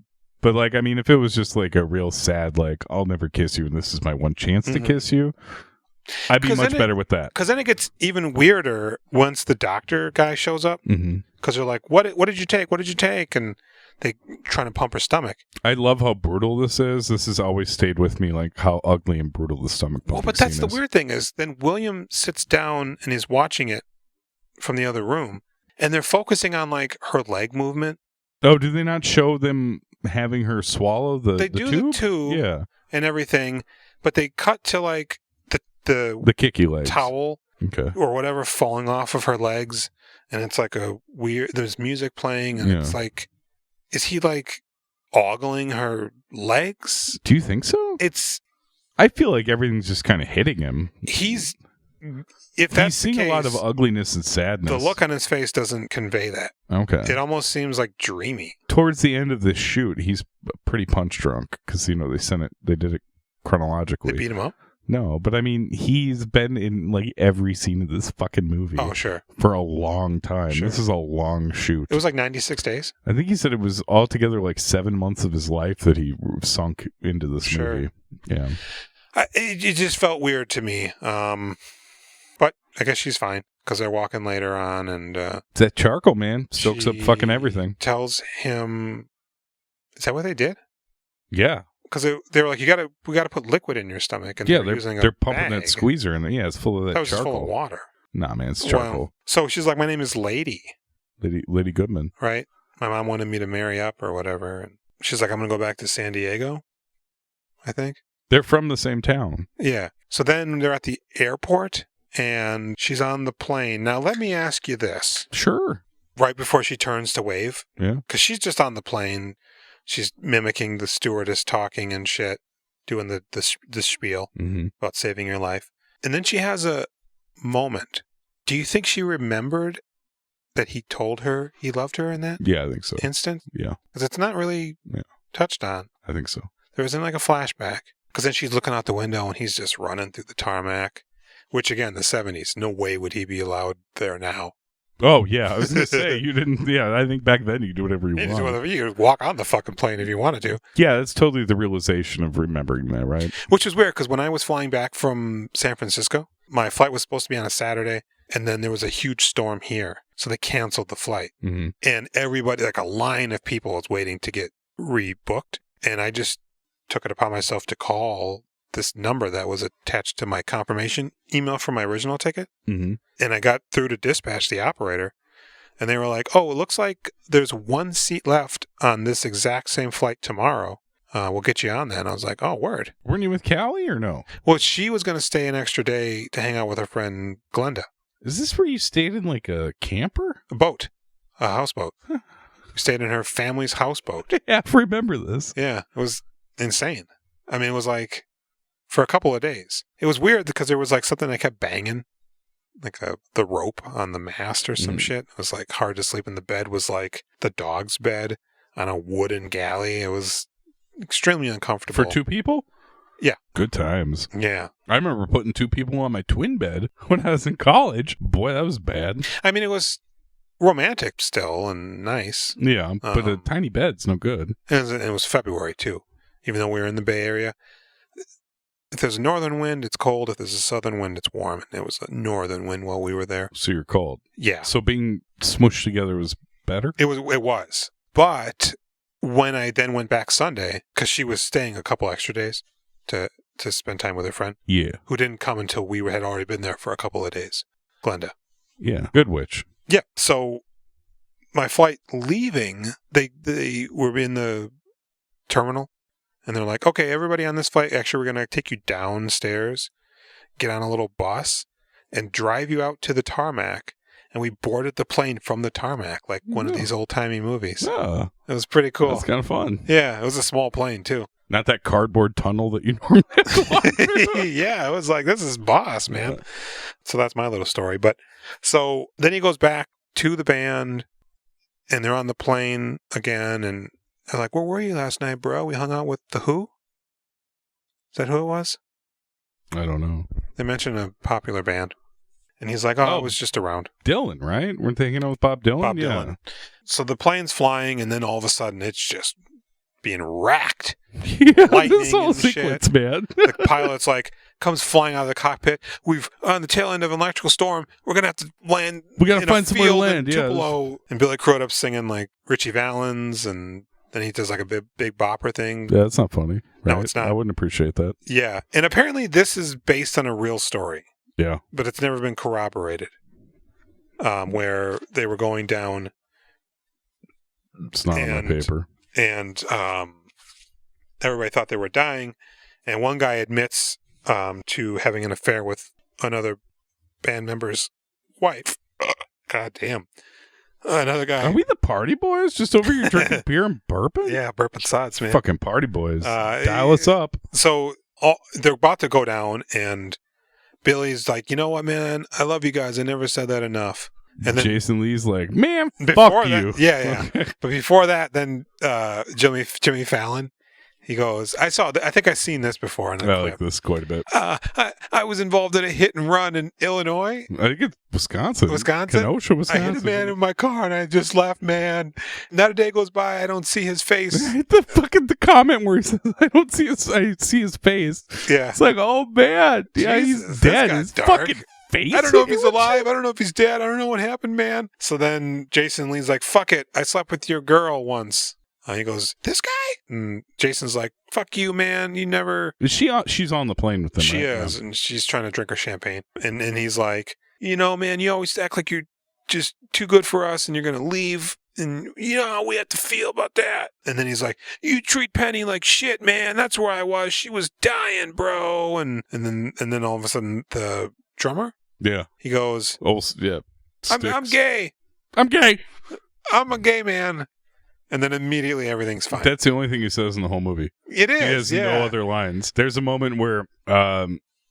but like, I mean, if it was just like a real sad, like, I'll never kiss you and this is my one chance to kiss you, I'd be much better with that. Because then it gets even weirder once the doctor guy shows up. Because they're like, what did you take? What did you take? And they trying to pump her stomach. I love how brutal this is. This has always stayed with me, like how ugly and brutal the stomach pumping but that's the weird thing is then William sits down and he's watching it from the other room. And they're focusing on like her leg movement. Oh, do they not show them having her swallow the They do tube? the tube yeah. and everything. But they cut to like the kicky legs. Towel okay. or whatever falling off of her legs. And it's like there's music playing and it's like, is he like ogling her legs? Do you think so? I feel like everything's just kind of hitting him. If that's he's seeing the case, a lot of ugliness and sadness. The look on his face doesn't convey that. Okay. It almost seems like dreamy. Towards the end of this shoot, he's pretty punch drunk because, they did it chronologically. They beat him up? No, but I mean, he's been in like every scene of this fucking movie. Oh, sure. For a long time. Sure. This is a long shoot. It was like 96 days? I think he said it was altogether like 7 months of his life that he sunk into this movie. Yeah. It just felt weird to me. But I guess she's fine because they're walking later on and... it's that charcoal, man. Soaks up fucking everything. Tells him... Is that what they did? Yeah. Because they were like, we got to put liquid in your stomach. And yeah, they're pumping that squeezer in there. Yeah, it's full of that charcoal. That was full of water. Nah, man, it's charcoal. Well, so she's like, my name is Lady. Lady Goodman. Right? My mom wanted me to marry up or whatever. And she's like, I'm going to go back to San Diego, I think. They're from the same town. Yeah. So then they're at the airport and she's on the plane. Now, let me ask you this. Sure. Right before she turns to wave. Yeah. Because she's just on the plane. She's mimicking the stewardess talking and shit, doing the spiel about saving your life. And then she has a moment. Do you think she remembered that he told her he loved her in that Yeah, I think so. instant? Yeah. Because it's not really touched on. I think so. There isn't like a flashback. Because then she's looking out the window and he's just running through the tarmac. Which, again, the 70s. No way would he be allowed there now. Oh, yeah. I was going to say, you didn't... Yeah, I think back then you do whatever you want. You could walk on the fucking plane if you wanted to. Yeah, that's totally the realization of remembering that, right? Which is weird, because when I was flying back from San Francisco, my flight was supposed to be on a Saturday, and then there was a huge storm here. So they canceled the flight. Mm-hmm. And everybody, like a line of people was waiting to get rebooked. And I just took it upon myself to call this number that was attached to my confirmation email for my original ticket. Mm-hmm. And I got through to dispatch the operator, and they were like, oh, it looks like there's one seat left on this exact same flight tomorrow. We'll get you on that. And I was like, oh, word. Weren't you with Callie or no? Well, she was going to stay an extra day to hang out with her friend Glenda. Is this where you stayed in like a camper? A boat. A houseboat. We stayed in her family's houseboat. Yeah, I remember this. Yeah, it was insane. I mean, it was like for a couple of days. It was weird because there was like something that kept banging, like the rope on the mast or some shit. It was like hard to sleep in the bed. Was like the dog's bed on a wooden galley. It was extremely uncomfortable. For two people? Yeah. Good times. Yeah. I remember putting two people on my twin bed when I was in college. Boy, that was bad. I mean, it was romantic still and nice. Yeah, but a tiny bed's no good. It was February, too. Even though we were in the Bay Area. If there's a northern wind, it's cold. If there's a southern wind, it's warm. And it was a northern wind while we were there. So you're cold. Yeah. So being smushed together was better? It was. But when I then went back Sunday, because she was staying a couple extra days to spend time with her friend. Yeah. Who didn't come until we had already been there for a couple of days. Glenda. Yeah. Good witch. Yeah. So my flight leaving, they were in the terminal. And they're like, okay, everybody on this flight, actually, we're going to take you downstairs, get on a little bus, and drive you out to the tarmac. And we boarded the plane from the tarmac, like one of these old-timey movies. Oh. It was pretty cool. That's kind of fun. Yeah, it was a small plane, too. Not that cardboard tunnel that you normally have to walk through. Yeah, it was like, this is boss, man. So that's my little story. But so then he goes back to the band, and they're on the plane again, and they're like, where were you last night, bro? We hung out with The Who? Is that who it was? I don't know. They mentioned a popular band. And he's like, oh, it was just around. Dylan, right? Weren't they hanging out with Bob Dylan? Bob Dylan. So the plane's flying, and then all of a sudden, it's just being racked. Yeah, Lightning this whole and sequence, shit. man. The pilot's like, comes flying out of the cockpit. We've on the tail end of an electrical storm. We're going to have to land. We got to in find a somewhere to field land. in Yeah. Tupelo. And Billy Crudup singing like Richie Valens, and then he does like a big bopper thing. Yeah, that's not funny. Right? No, it's not. I wouldn't appreciate that. Yeah. And apparently this is based on a real story. Yeah. But it's never been corroborated. Where they were going down. It's not on my paper. And everybody thought they were dying. And one guy admits to having an affair with another band member's wife. God damn. Another guy. Are we the party boys? Just over here drinking beer and burping? Yeah, burping sods, man. Fucking party boys. Dial us up. So they're about to go down, and Billy's like, you know what, man? I love you guys. I never said that enough. And then Jason Lee's like, man, before fuck that, you. Yeah. But before that, then Jimmy Fallon, he goes, I think I've seen this before. In I like this quite a bit. I was involved in a hit and run in Illinois. I think it's Wisconsin. I Kenosha, Wisconsin. hit a man in my car and I just left, man. Not a day goes by, I don't see his face. the comment where he says, I see his face. Yeah. It's like, oh man. Yeah, Jesus, he's dead. His dark. fucking face. I don't know if he's alive. I don't know if he's dead. I don't know what happened, man. So then Jason Lee's like, fuck it. I slept with your girl once. He goes, this guy? And Jason's like, fuck you, man. You never... Is she she's on the plane with them, She right? is, and she's trying to drink her champagne. And he's like, you know, man, you always act like you're just too good for us and you're going to leave. And you know how we have to feel about that. And then he's like, you treat Penny like shit, man. That's where I was. She was dying, bro. And then all of a sudden, the drummer Yeah. He goes, Oh, yeah. I'm gay. I'm gay. I'm a gay man. And then immediately everything's fine. That's the only thing he says in the whole movie. It is. He has no other lines. There's a moment where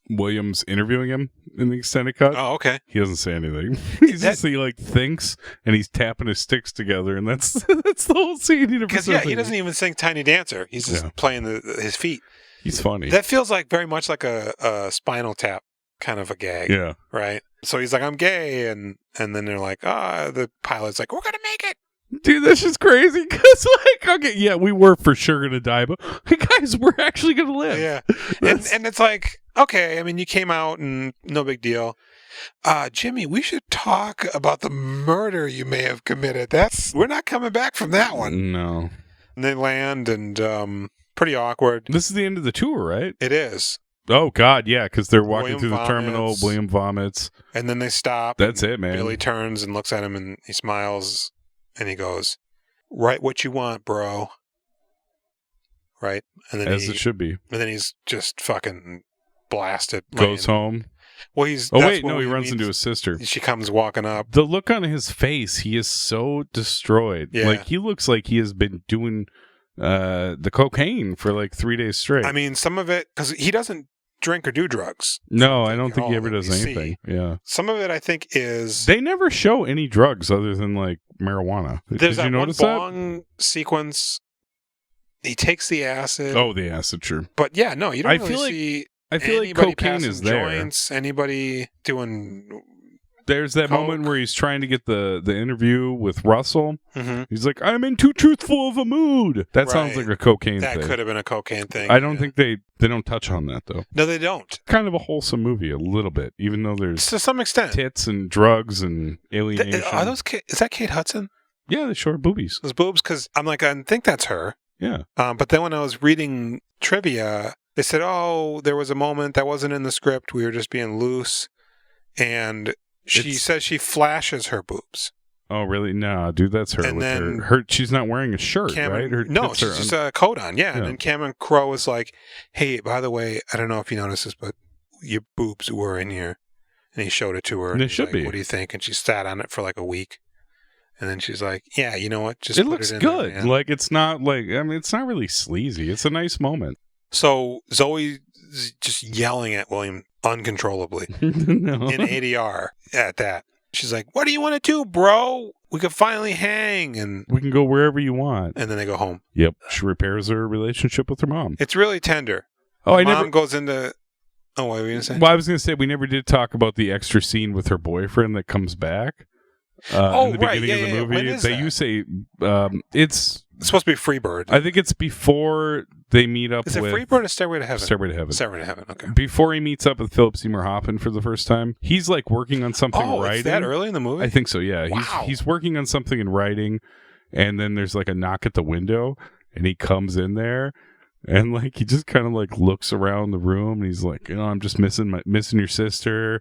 William's interviewing him in the extended cut. Oh, okay. He doesn't say anything. He like thinks and he's tapping his sticks together, and that's the whole scene. Because he doesn't even sing Tiny Dancer. He's just playing his feet. He's funny. That feels like very much like a Spinal Tap kind of a gag. Yeah. Right. So he's like, I'm gay, and then they're like, the pilot's like, we're gonna make it. Dude, that's just crazy. Because, like, okay, yeah, we were for sure going to die, but guys, we're actually going to live. Yeah. And it's like, okay, I mean, you came out and no big deal. Jimmy, we should talk about the murder you may have committed. We're not coming back from that one. No. And they land and pretty awkward. This is the end of the tour, right? It is. Oh, God, yeah, because they're walking William through the terminal. William vomits. And then they stop. That's it, man. Billy turns and looks at him and he smiles. And he goes, write what you want, bro. Right? And then As it should be. And then he's just fucking blasted. Goes home. Well, he runs into his sister. She comes walking up. The look on his face, he is so destroyed. Yeah. Like, he looks like he has been doing the cocaine for like 3 days straight. I mean, some of it, because he doesn't drink or do drugs. No, I don't think he ever does anything. Yeah. Some of it, I think, is... They never show any drugs other than, like, marijuana. There's Did you notice that long sequence. He takes the acid. Oh, the acid, sure. But yeah, no, you don't really see I feel like anybody cocaine passing is there. joints, anybody doing... There's that moment where he's trying to get the interview with Russell. Mm-hmm. He's like, I'm in too truthful of a mood. That sounds like a cocaine thing. That could have been a cocaine thing. I don't think they don't touch on that, though. No, they don't. Kind of a wholesome movie, a little bit, even though there's... To some extent. Tits and drugs and alienation. Is that Kate Hudson? Yeah, they show her boobies. Those boobs, because I'm like, I think that's her. Yeah. But then when I was reading trivia, they said, there was a moment that wasn't in the script. We were just being loose. And... She says she flashes her boobs. Oh, really? No, dude, that's her. And with then her. She's not wearing a shirt, right? She's just a coat on, yeah. And then Cameron Crowe is like, hey, by the way, I don't know if you noticed this, but your boobs were in here. And he showed it to her. And it should be. What do you think? And she sat on it for like a week. And then she's like, yeah, you know what? Just it put looks it in good. there, like, it's not like, I mean, it's not really sleazy. It's a nice moment. So Zoe's just yelling at William uncontrollably in ADR at that. She's like, what do you want to do, bro? We could finally hang. And we can go wherever you want. And then they go home. Yep. She repairs her relationship with her mom. It's really tender. Oh, Mom goes into... Oh, what were you going to say? Well, I was going to say, we never did talk about the extra scene with her boyfriend that comes back. In the beginning of the movie. When is that? You say it's supposed to be Freebird. I think it's before they meet up with... Is it Freebird or Stairway to Heaven? Stairway to Heaven. Stairway to Heaven, okay. Before he meets up with Philip Seymour Hoffman for the first time, he's like working on something writing. Is that early in the movie? I think so, yeah. Wow. He's working on something in writing, and then there's like a knock at the window, and he comes in there, and like he just kind of like looks around the room, and he's like, I'm just missing your sister,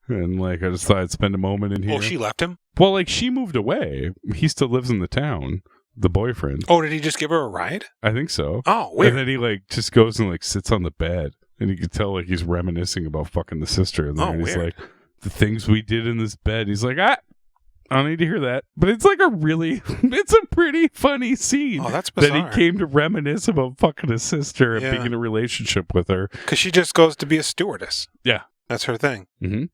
and like I just thought I'd spend a moment in here. Oh, she left him? Well, like she moved away. He still lives in the town. The boyfriend. Oh, did he just give her a ride? I think so. Oh, weird. And then he like just goes and like sits on the bed, and you can tell like he's reminiscing about fucking the sister. And then he's like, the things we did in this bed. He's like, I don't need to hear that. But it's like it's a pretty funny scene. Oh, that's bizarre. That he came to reminisce about fucking his sister and being in a relationship with her. Because she just goes to be a stewardess. Yeah. That's her thing. Mm-hmm.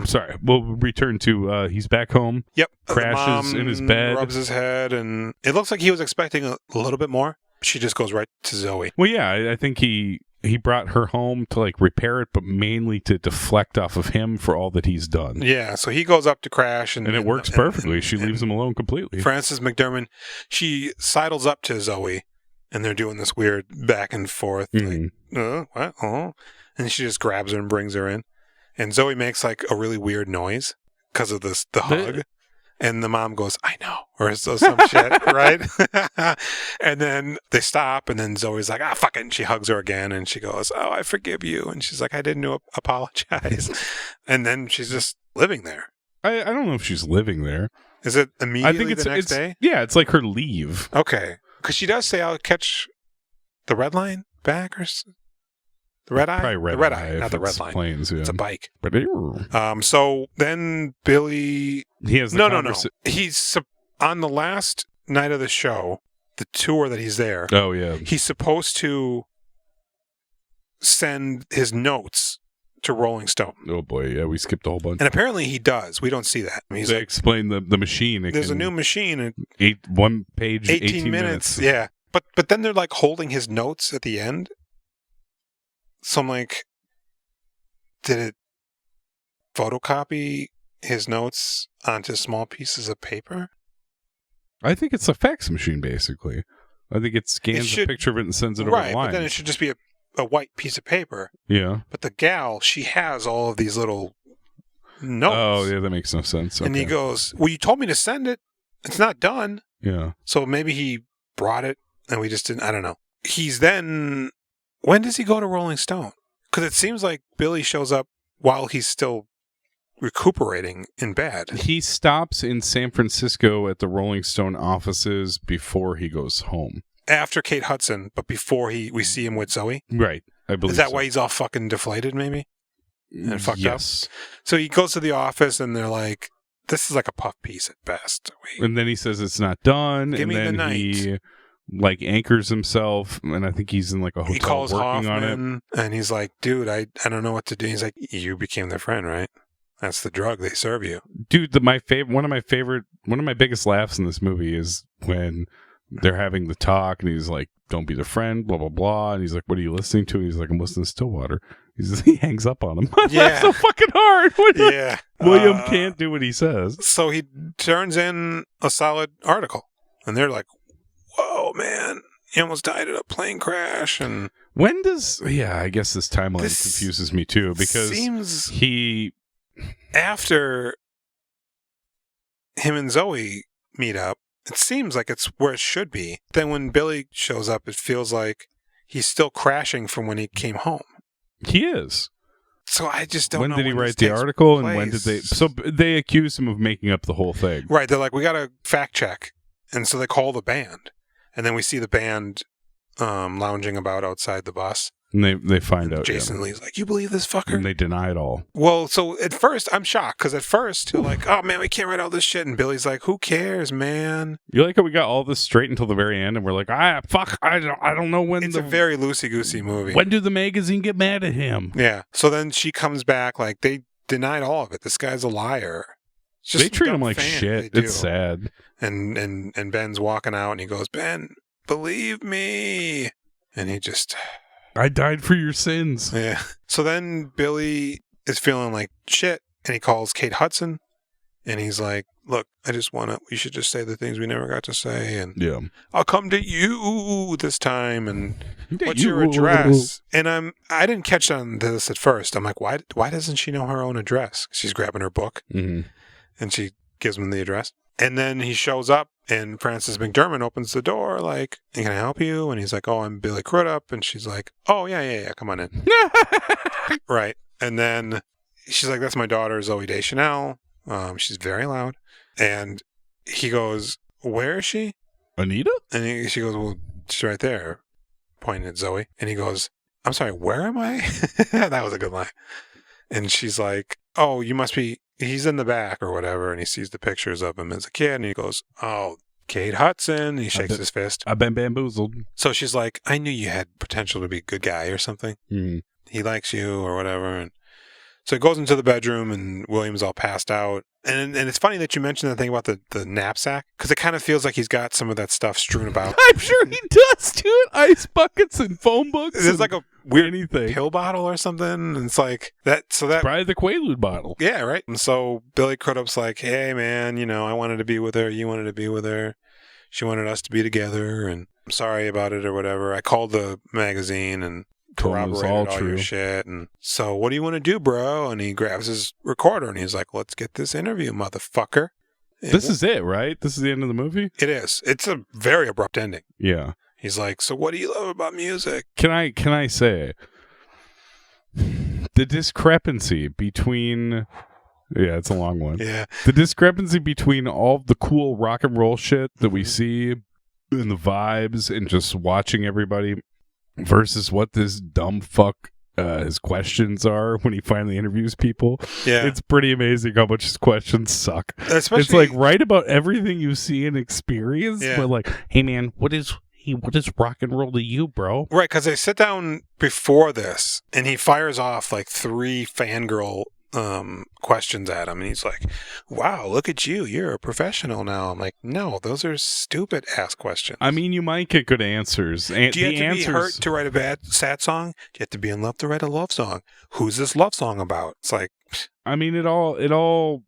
Sorry, we'll return to he's back home. Yep. Crashes in his bed. Rubs his head, and it looks like he was expecting a little bit more. She just goes right to Zoe. Well, yeah, I think he brought her home to like repair it, but mainly to deflect off of him for all that he's done. Yeah, so he goes up to crash, and it works perfectly. She leaves him alone completely. Frances McDormand, she sidles up to Zoe, and they're doing this weird back and forth. Mm-hmm. Like, what? Oh. And she just grabs her and brings her in. And Zoe makes like a really weird noise because of the hug. And the mom goes, I know, or some shit, right? And then they stop, and then Zoe's like, fuck it. And she hugs her again, and she goes, oh, I forgive you. And she's like, I didn't apologize. And then she's just living there. I don't know if she's living there. Is it immediately I think it's, the next day? Yeah, it's like her leave. Okay. Because she does say, I'll catch the red line back, or The red eye? Probably the red eye, not the red line. Planes, yeah. It's a bike. But So then Billy... he has the No. He's on the last night of the show, the tour that he's there. Oh, yeah. He's supposed to send his notes to Rolling Stone. Oh, boy. Yeah, we skipped a whole bunch. And apparently he does. We don't see that. I mean, They explain the machine. There's a new machine. And 1 page, 18 minutes. Yeah. But then they're like holding his notes at the end. So I'm like, did it photocopy his notes onto small pieces of paper? I think it's a fax machine, basically. I think it scans a picture of it and sends it over the line. Right, but then it should just be a white piece of paper. Yeah. But the gal, she has all of these little notes. Oh, yeah, that makes no sense. And he goes, well, you told me to send it. It's not done. Yeah. So maybe he brought it and we just didn't, I don't know. He's then, when does he go to Rolling Stone? Because it seems like Billy shows up while he's still recuperating in bed. He stops in San Francisco at the Rolling Stone offices before he goes home. After Kate Hudson, but before we see him with Zoe? Right. I believe Is that why he's all fucking deflated, maybe? And fucked up? Yes. So he goes to the office and they're like, this is like a puff piece at best. And then he says it's not done. Give and me then the night. he like anchors himself, and I think he's in like a hotel he calls working Hoffman, on it. And he's like, dude, I don't know what to do. He's like, you became their friend, right? That's the drug they serve you. Dude, one of my biggest laughs in this movie is when they're having the talk and he's like, don't be the friend, blah, blah, blah. And he's like, what are you listening to? And he's like, I'm listening to Stillwater. He hangs up on him. Yeah. That's so fucking hard. Yeah. William can't do what he says. So he turns in a solid article. And they're like, whoa, man. He almost died in a plane crash. And when does... Yeah, I guess this timeline confuses me too. Because seems he... After him and Zoe meet up, it seems like it's where it should be. Then when Billy shows up, it feels like he's still crashing from when he came home. He is. So I just don't know. When did he write the article and when did they... So they accuse him of making up the whole thing. Right. They're like, we got to fact check. And so they call the band. And then we see the band lounging about outside the bus. And they find out. Jason Lee's like, you believe this fucker? And they deny it all. Well, so at first, I'm shocked. Because at first, they're like, oh, man, we can't write all this shit. And Billy's like, who cares, man? You like how we got all this straight until the very end, and we're like, I don't know when. It's a very loosey-goosey movie. When do the magazine get mad at him? Yeah. So then she comes back, like, they denied all of it. This guy's a liar. They treat him like shit. It's sad. And Ben's walking out, and he goes, Ben, believe me. And he just... I died for your sins. Yeah. So then Billy is feeling like shit, and he calls Kate Hudson, and he's like, look, we should just say the things we never got to say, and yeah, I'll come to you this time, and what's your address? And I didn't catch on this at first. I'm like, why doesn't she know her own address? She's grabbing her book, and she gives him the address. And then he shows up, and Frances McDermott opens the door, like, can I help you? And he's like, oh, I'm Billy Crudup. And she's like, oh, yeah, come on in. Right. And then she's like, that's my daughter, Zoe Deschanel. She's very loud. And he goes, where is she? Anita? And she goes, well, she's right there, pointing at Zoe. And he goes, I'm sorry, where am I? That was a good line. And she's like, oh, you must be... He's in the back or whatever, and he sees the pictures of him as a kid, and he goes, oh, Kate Hudson. And he shakes his fist. I've been bamboozled. So she's like, I knew you had potential to be a good guy or something. He likes you or whatever. And so he goes into the bedroom, and William's all passed out. And it's funny that you mentioned that thing about the knapsack, because it kind of feels like he's got some of that stuff strewn about. I'm sure he does, dude. Ice buckets and phone books. There's like a weird anything. Pill bottle or something. And it's like that. So that probably the Quaalude bottle. Yeah, right. And so Billy Crudup's like, hey, man, I wanted to be with her. You wanted to be with her. She wanted us to be together. And I'm sorry about it or whatever. I called the magazine and corroborated all your shit. And so what do you want to do, bro? And he grabs his recorder and he's like, let's get this interview, motherfucker. This is it, right? This is the end of the movie? It is. It's a very abrupt ending. Yeah. He's like, so what do you love about music? Can I say the discrepancy between... Yeah, it's a long one. Yeah. The discrepancy between all the cool rock and roll shit that we see and the vibes and just watching everybody versus what this dumb fuck his questions are when he finally interviews people. Yeah. It's pretty amazing how much his questions suck. Especially, it's like write about everything you see and experience, Yeah. but like, hey man, what is rock and roll to you, bro? right, because they sit down before this, and he fires off like 3 fangirl questions at him, and he's like, wow, look at you, you're a professional now. I'm like, no, those are stupid ass questions. I mean, you might get good answers. Do you have to be hurt to write a sad song? Do you have to be in love to write a love song? Who's this love song about? It's like, I mean, it all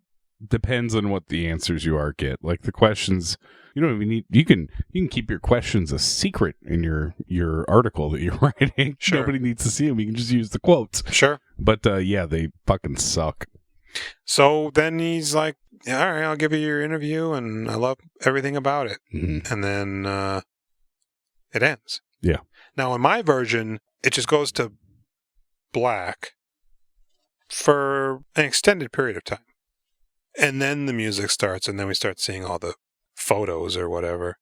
depends on what the answers you are get. Like the questions, you don't even need. You can keep your questions a secret in your article that you're writing. Sure. Nobody needs to see them. You can just use the quotes. sure. But yeah, they fucking suck. So then he's like, all right, I'll give you your interview, and I love everything about it. Mm-hmm. And then it ends. Yeah. Now, in my version, it just goes to black for an extended period of time. And then the music starts, and then we start seeing all the photos or whatever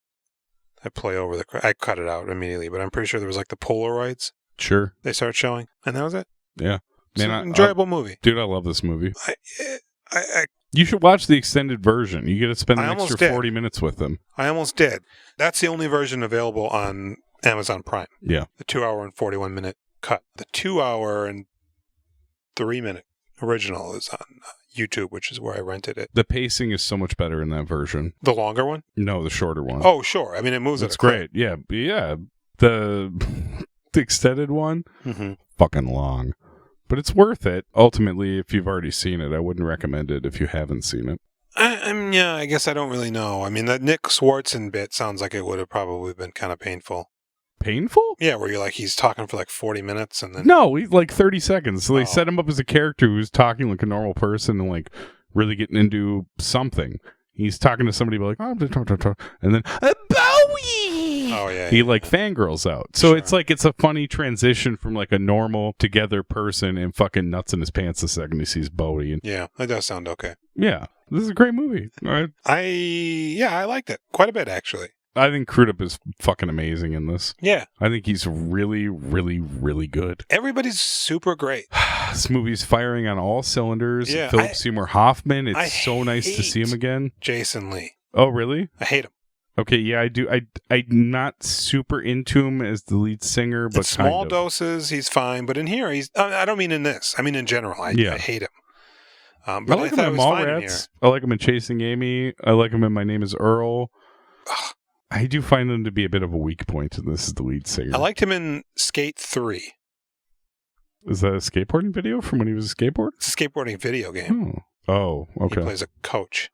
that play over the... I cut it out immediately, but I'm pretty sure there was like the Polaroids Sure. they start showing, and that was it. Yeah. It's Man, an enjoyable movie. Dude, I love this movie. I You should watch the extended version. You get to spend an I extra almost did. 40 minutes with them. almost did. That's the only version available on Amazon Prime. Yeah. The 2 hour and 41 minute cut. The 2 hour and 3 minute original is on YouTube, which is where I rented it. The pacing is so much better in that version. The longer one? No, the shorter one. Oh, sure. I mean, it moves. That's great. Yeah. Yeah. The extended one, Mm-hmm. fucking long. But it's worth it. Ultimately, if you've already seen it, I wouldn't recommend it if you haven't seen it. Yeah, I guess I don't really know. I mean, that Nick Swartzen bit sounds like it would have probably been kind of painful. Painful? Yeah, where you're like, he's talking for like 40 minutes and then... No, he's like 30 seconds. So they Oh. set him up as a character who's talking like a normal person and like really getting into something. He's talking to somebody like, oh, and then, Bowie! Oh, yeah. He like fangirls out. So Sure. it's like it's a funny transition from like a normal together person and fucking nuts in his pants the second he sees Bowie. And Yeah, that does sound okay. yeah, this is a great movie. I liked it quite a bit, actually. I think Crudup is fucking amazing in this. Yeah. I think he's really, really, really good. Everybody's super great. This movie's firing on all cylinders. Yeah, Philip Seymour Hoffman. It's I so nice to see him hate again. Jason Lee. Oh, really? I hate him. Okay, yeah, I do. I'm not super into him as the lead singer, but In small kind of. doses, he's fine. But in here, he's... I don't mean in this. I mean in general. I hate him. But I like him thought in he was fine in Mallrats. I like him in Chasing Amy. I like him in My Name is Earl. Ugh. I do find him to be a bit of a weak point, and this is the lead singer. I liked him in Skate 3. Is that a skateboarding video from when he was a skateboard? It's a skateboarding video game. Oh, He okay. plays a coach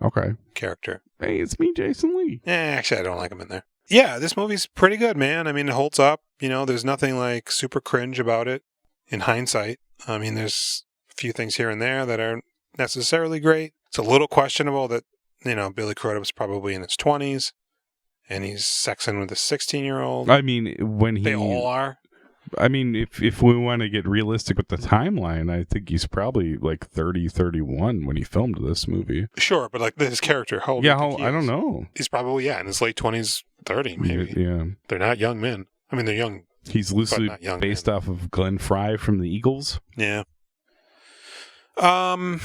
Okay. character. Hey, it's me, Jason Lee. Actually, I don't like him in there. Yeah, this movie's pretty good, man. I mean, it holds up. You know, there's nothing like super cringe about it in hindsight. I mean, there's a few things here and there that aren't necessarily great. It's a little questionable that, you know, Billy Crudup's probably in his 20s and he's sexing with a 16-year-old. I mean, when he... They all are. I mean, if we want to get realistic with the timeline, I think he's probably like 30, 31 when he filmed this movie. Sure, but like his character, how old do you think he I don't is? know. He's probably, in his late 20s, 30 maybe. Yeah. They're not young men. I mean, they're young. He's loosely not young based men. off of Glenn Fry from the Eagles. Yeah. I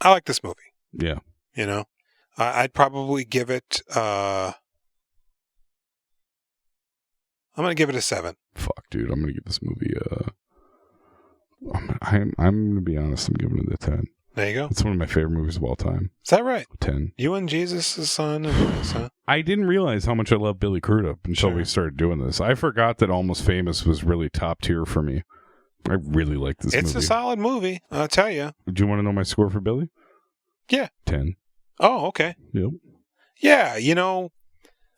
like this movie. Yeah. You know, I'd probably give it. I'm gonna give it a 7. Fuck, dude. I'm gonna give this movie I'm gonna be honest. I'm giving it a 10. There you go. It's one of my favorite movies of all time. Is that right? 10. You and Jesus' son and this, huh? I didn't realize how much I love Billy Crudup until we started doing this. I forgot that Almost Famous was really top tier for me. I really like this movie. It's a solid movie, I'll tell you. Do you want to know my score for Billy? Yeah. 10. Oh, okay. Yep. Yeah, you know.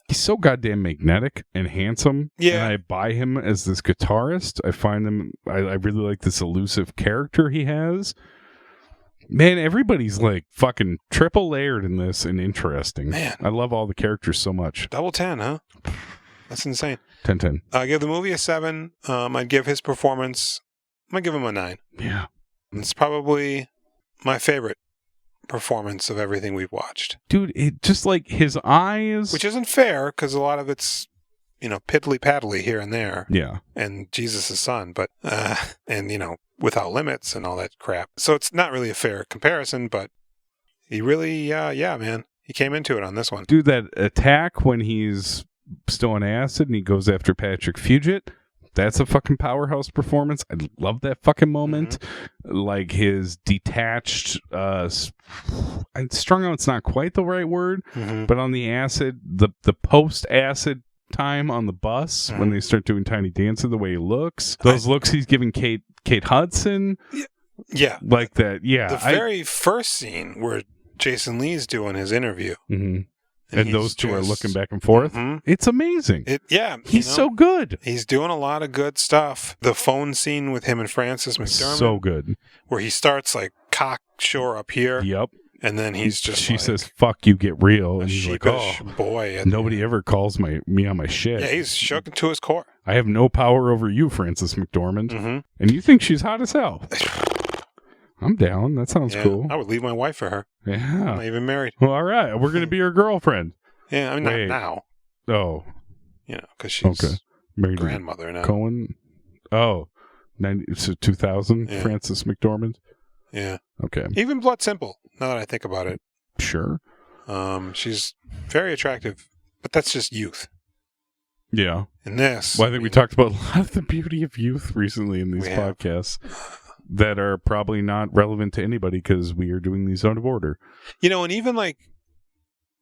He's so goddamn magnetic and handsome. Yeah. And I buy him as this guitarist. I find him, I really like this elusive character he has. Man, everybody's like fucking triple layered in this and interesting. Man. I love all the characters so much. Double 10, huh? That's insane. 10-10. I give the movie a 7. I'd give his performance, I'm going to give him a 9. Yeah. It's probably my favorite performance of everything we've watched. Dude, it just like his eyes. Which isn't fair, because a lot of it's, piddly-paddly here and there. Yeah. And Jesus' son, but, and, Without Limits and all that crap. So it's not really a fair comparison, but he really, man, he came into it on this one. Dude, that attack when he's still on acid and he goes after Patrick Fugit, that's a fucking powerhouse performance. I love that fucking moment. Mm-hmm. Like his detached, strung out's not quite the right word, mm-hmm. but on the acid, the post-acid time on the bus, mm-hmm. when they start doing Tiny Dancer, the way he looks, those looks he's giving Kate Hudson. Yeah. Like that, yeah. The very first scene where Jason Lee's doing his interview. Mm-hmm. And those two are looking back and forth. Mm-hmm. It's amazing. He's so good. He's doing a lot of good stuff. The phone scene with him and Frances McDormand. So good. Where he starts like cocksure up here. Yep. And then he's just she says, "Fuck you, get real." And he's like, "Oh, boy, nobody ever calls me on my shit." Yeah, he's shook to his core. I have no power over you, Frances McDormand. Mm-hmm. And you think she's hot as hell. I'm down. That sounds cool. I would leave my wife for her. Yeah. I'm not even married. Well, all right. We're going to be her girlfriend. Yeah, I mean, not now. Oh. Because she's married grandmother now. Cohen? Oh. 2000, yeah. Frances McDormand? Yeah. Okay. Even Blood Simple, now that I think about it. Sure. She's very attractive, but that's just youth. Yeah. In this. Well, I think we talked about a lot of the beauty of youth recently in these podcasts. That are probably not relevant to anybody because we are doing these out of order. And even like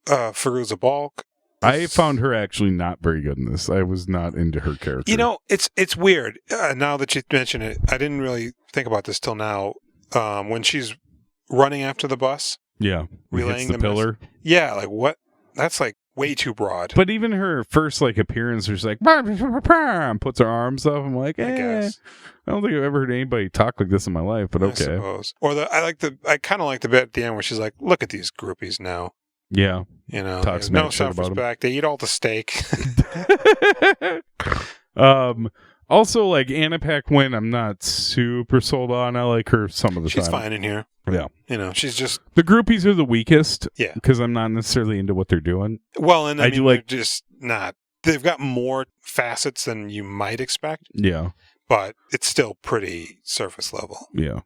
Fairuza Balk. I found her actually not very good in this. I was not into her character. It's weird. Now that you mention it, I didn't really think about this till now. When she's running after the bus. Yeah. Relaying the pillar. Yeah, like what? That's like way too broad. But even her first appearance, was like, puts her arms up. I'm like, I guess. I don't think I've ever heard anybody talk like this in my life, but okay. I suppose. Or I kind of like the bit at the end where she's like, look at these groupies now. Yeah. Talks no self-respect. They eat all the steak. Also, Anna Paquin, I'm not super sold on. I like her some of the time. She's fine in here. Yeah. She's just... The groupies are the weakest. Yeah. Because I'm not necessarily into what they're doing. Well, and I mean, they're just not... They've got more facets than you might expect. Yeah. But it's still pretty surface level. Yeah.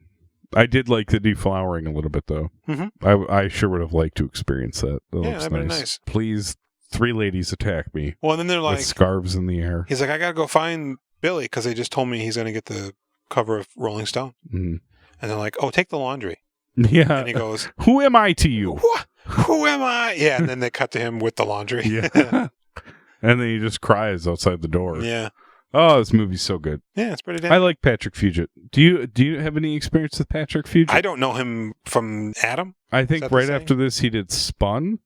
I did like the deflowering a little bit, though. Mm-hmm. I sure would have liked to experience that. That'd been nice. Please, 3 ladies attack me. Well, and then they're like... With scarves in the air. He's like, I gotta go find Billy, because they just told me he's going to get the cover of Rolling Stone. Mm. And they're like, oh, take the laundry. Yeah. And he goes, who am I to you? What? Who am I? Yeah, and then they cut to him with the laundry. Yeah. And then he just cries outside the door. Yeah. Oh, this movie's so good. Yeah, it's pretty damn. I like Patrick Fugit. Do you have any experience with Patrick Fugit? I don't know him from Adam. I think right after this he did Spun.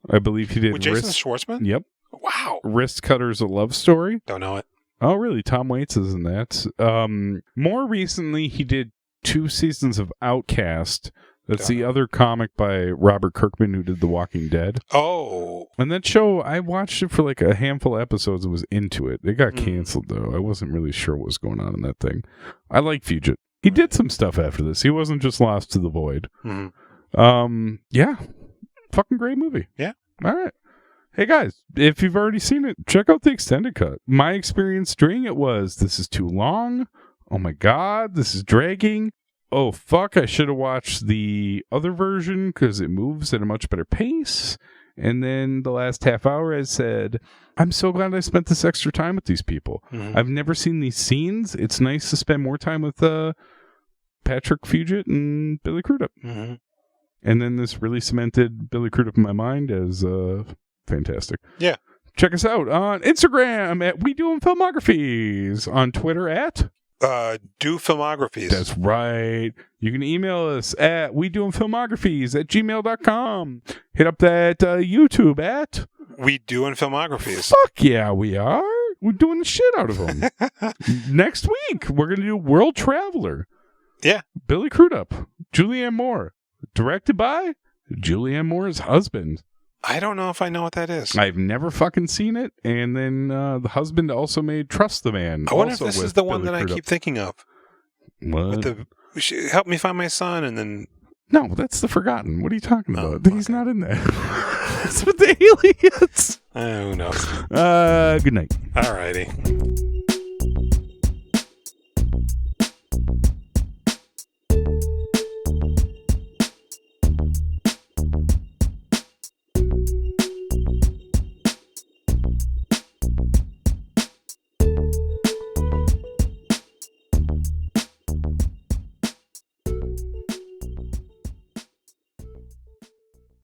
I believe he did with Jason Schwartzman? Yep. Wow. Wrist Cutter's a Love Story. Don't know it. Oh, really? Tom Waits is in that. More recently, he did 2 seasons of Outcast. That's the other comic by Robert Kirkman who did The Walking Dead. Oh. And that show, I watched it for a handful of episodes and was into it. It got canceled, though. I wasn't really sure what was going on in that thing. I like Fugit. He did some stuff after this. He wasn't just lost to the void. Mm-hmm. Yeah. Fucking great movie. Yeah. All right. Hey guys, if you've already seen it, check out the extended cut. My experience during it was, this is too long. Oh my God, this is dragging. Oh fuck, I should have watched the other version because it moves at a much better pace. And then the last half hour I said, I'm so glad I spent this extra time with these people. Mm-hmm. I've never seen these scenes. It's nice to spend more time with Patrick Fugit and Billy Crudup. Mm-hmm. And then this really cemented Billy Crudup in my mind as... fantastic. Yeah. Check us out on Instagram at We Doing Filmographies. On Twitter at Do Filmographies. That's right. You can email us at WeDoingFilmographies@gmail.com. Hit up that YouTube at We Doing Filmographies. Fuck yeah, we are. We're doing the shit out of them. Next week, we're going to do World Traveler. Yeah. Billy Crudup. Julianne Moore. Directed by Julianne Moore's husband. I don't know if I know what that is. I've never fucking seen it. And then the husband also made Trust the Man. I wonder if this is the one that I keep thinking of. What? Help me find my son, and then... No, that's The Forgotten. What are you talking about? He's not in that. That's with the aliens. Who knows? Good night. All righty.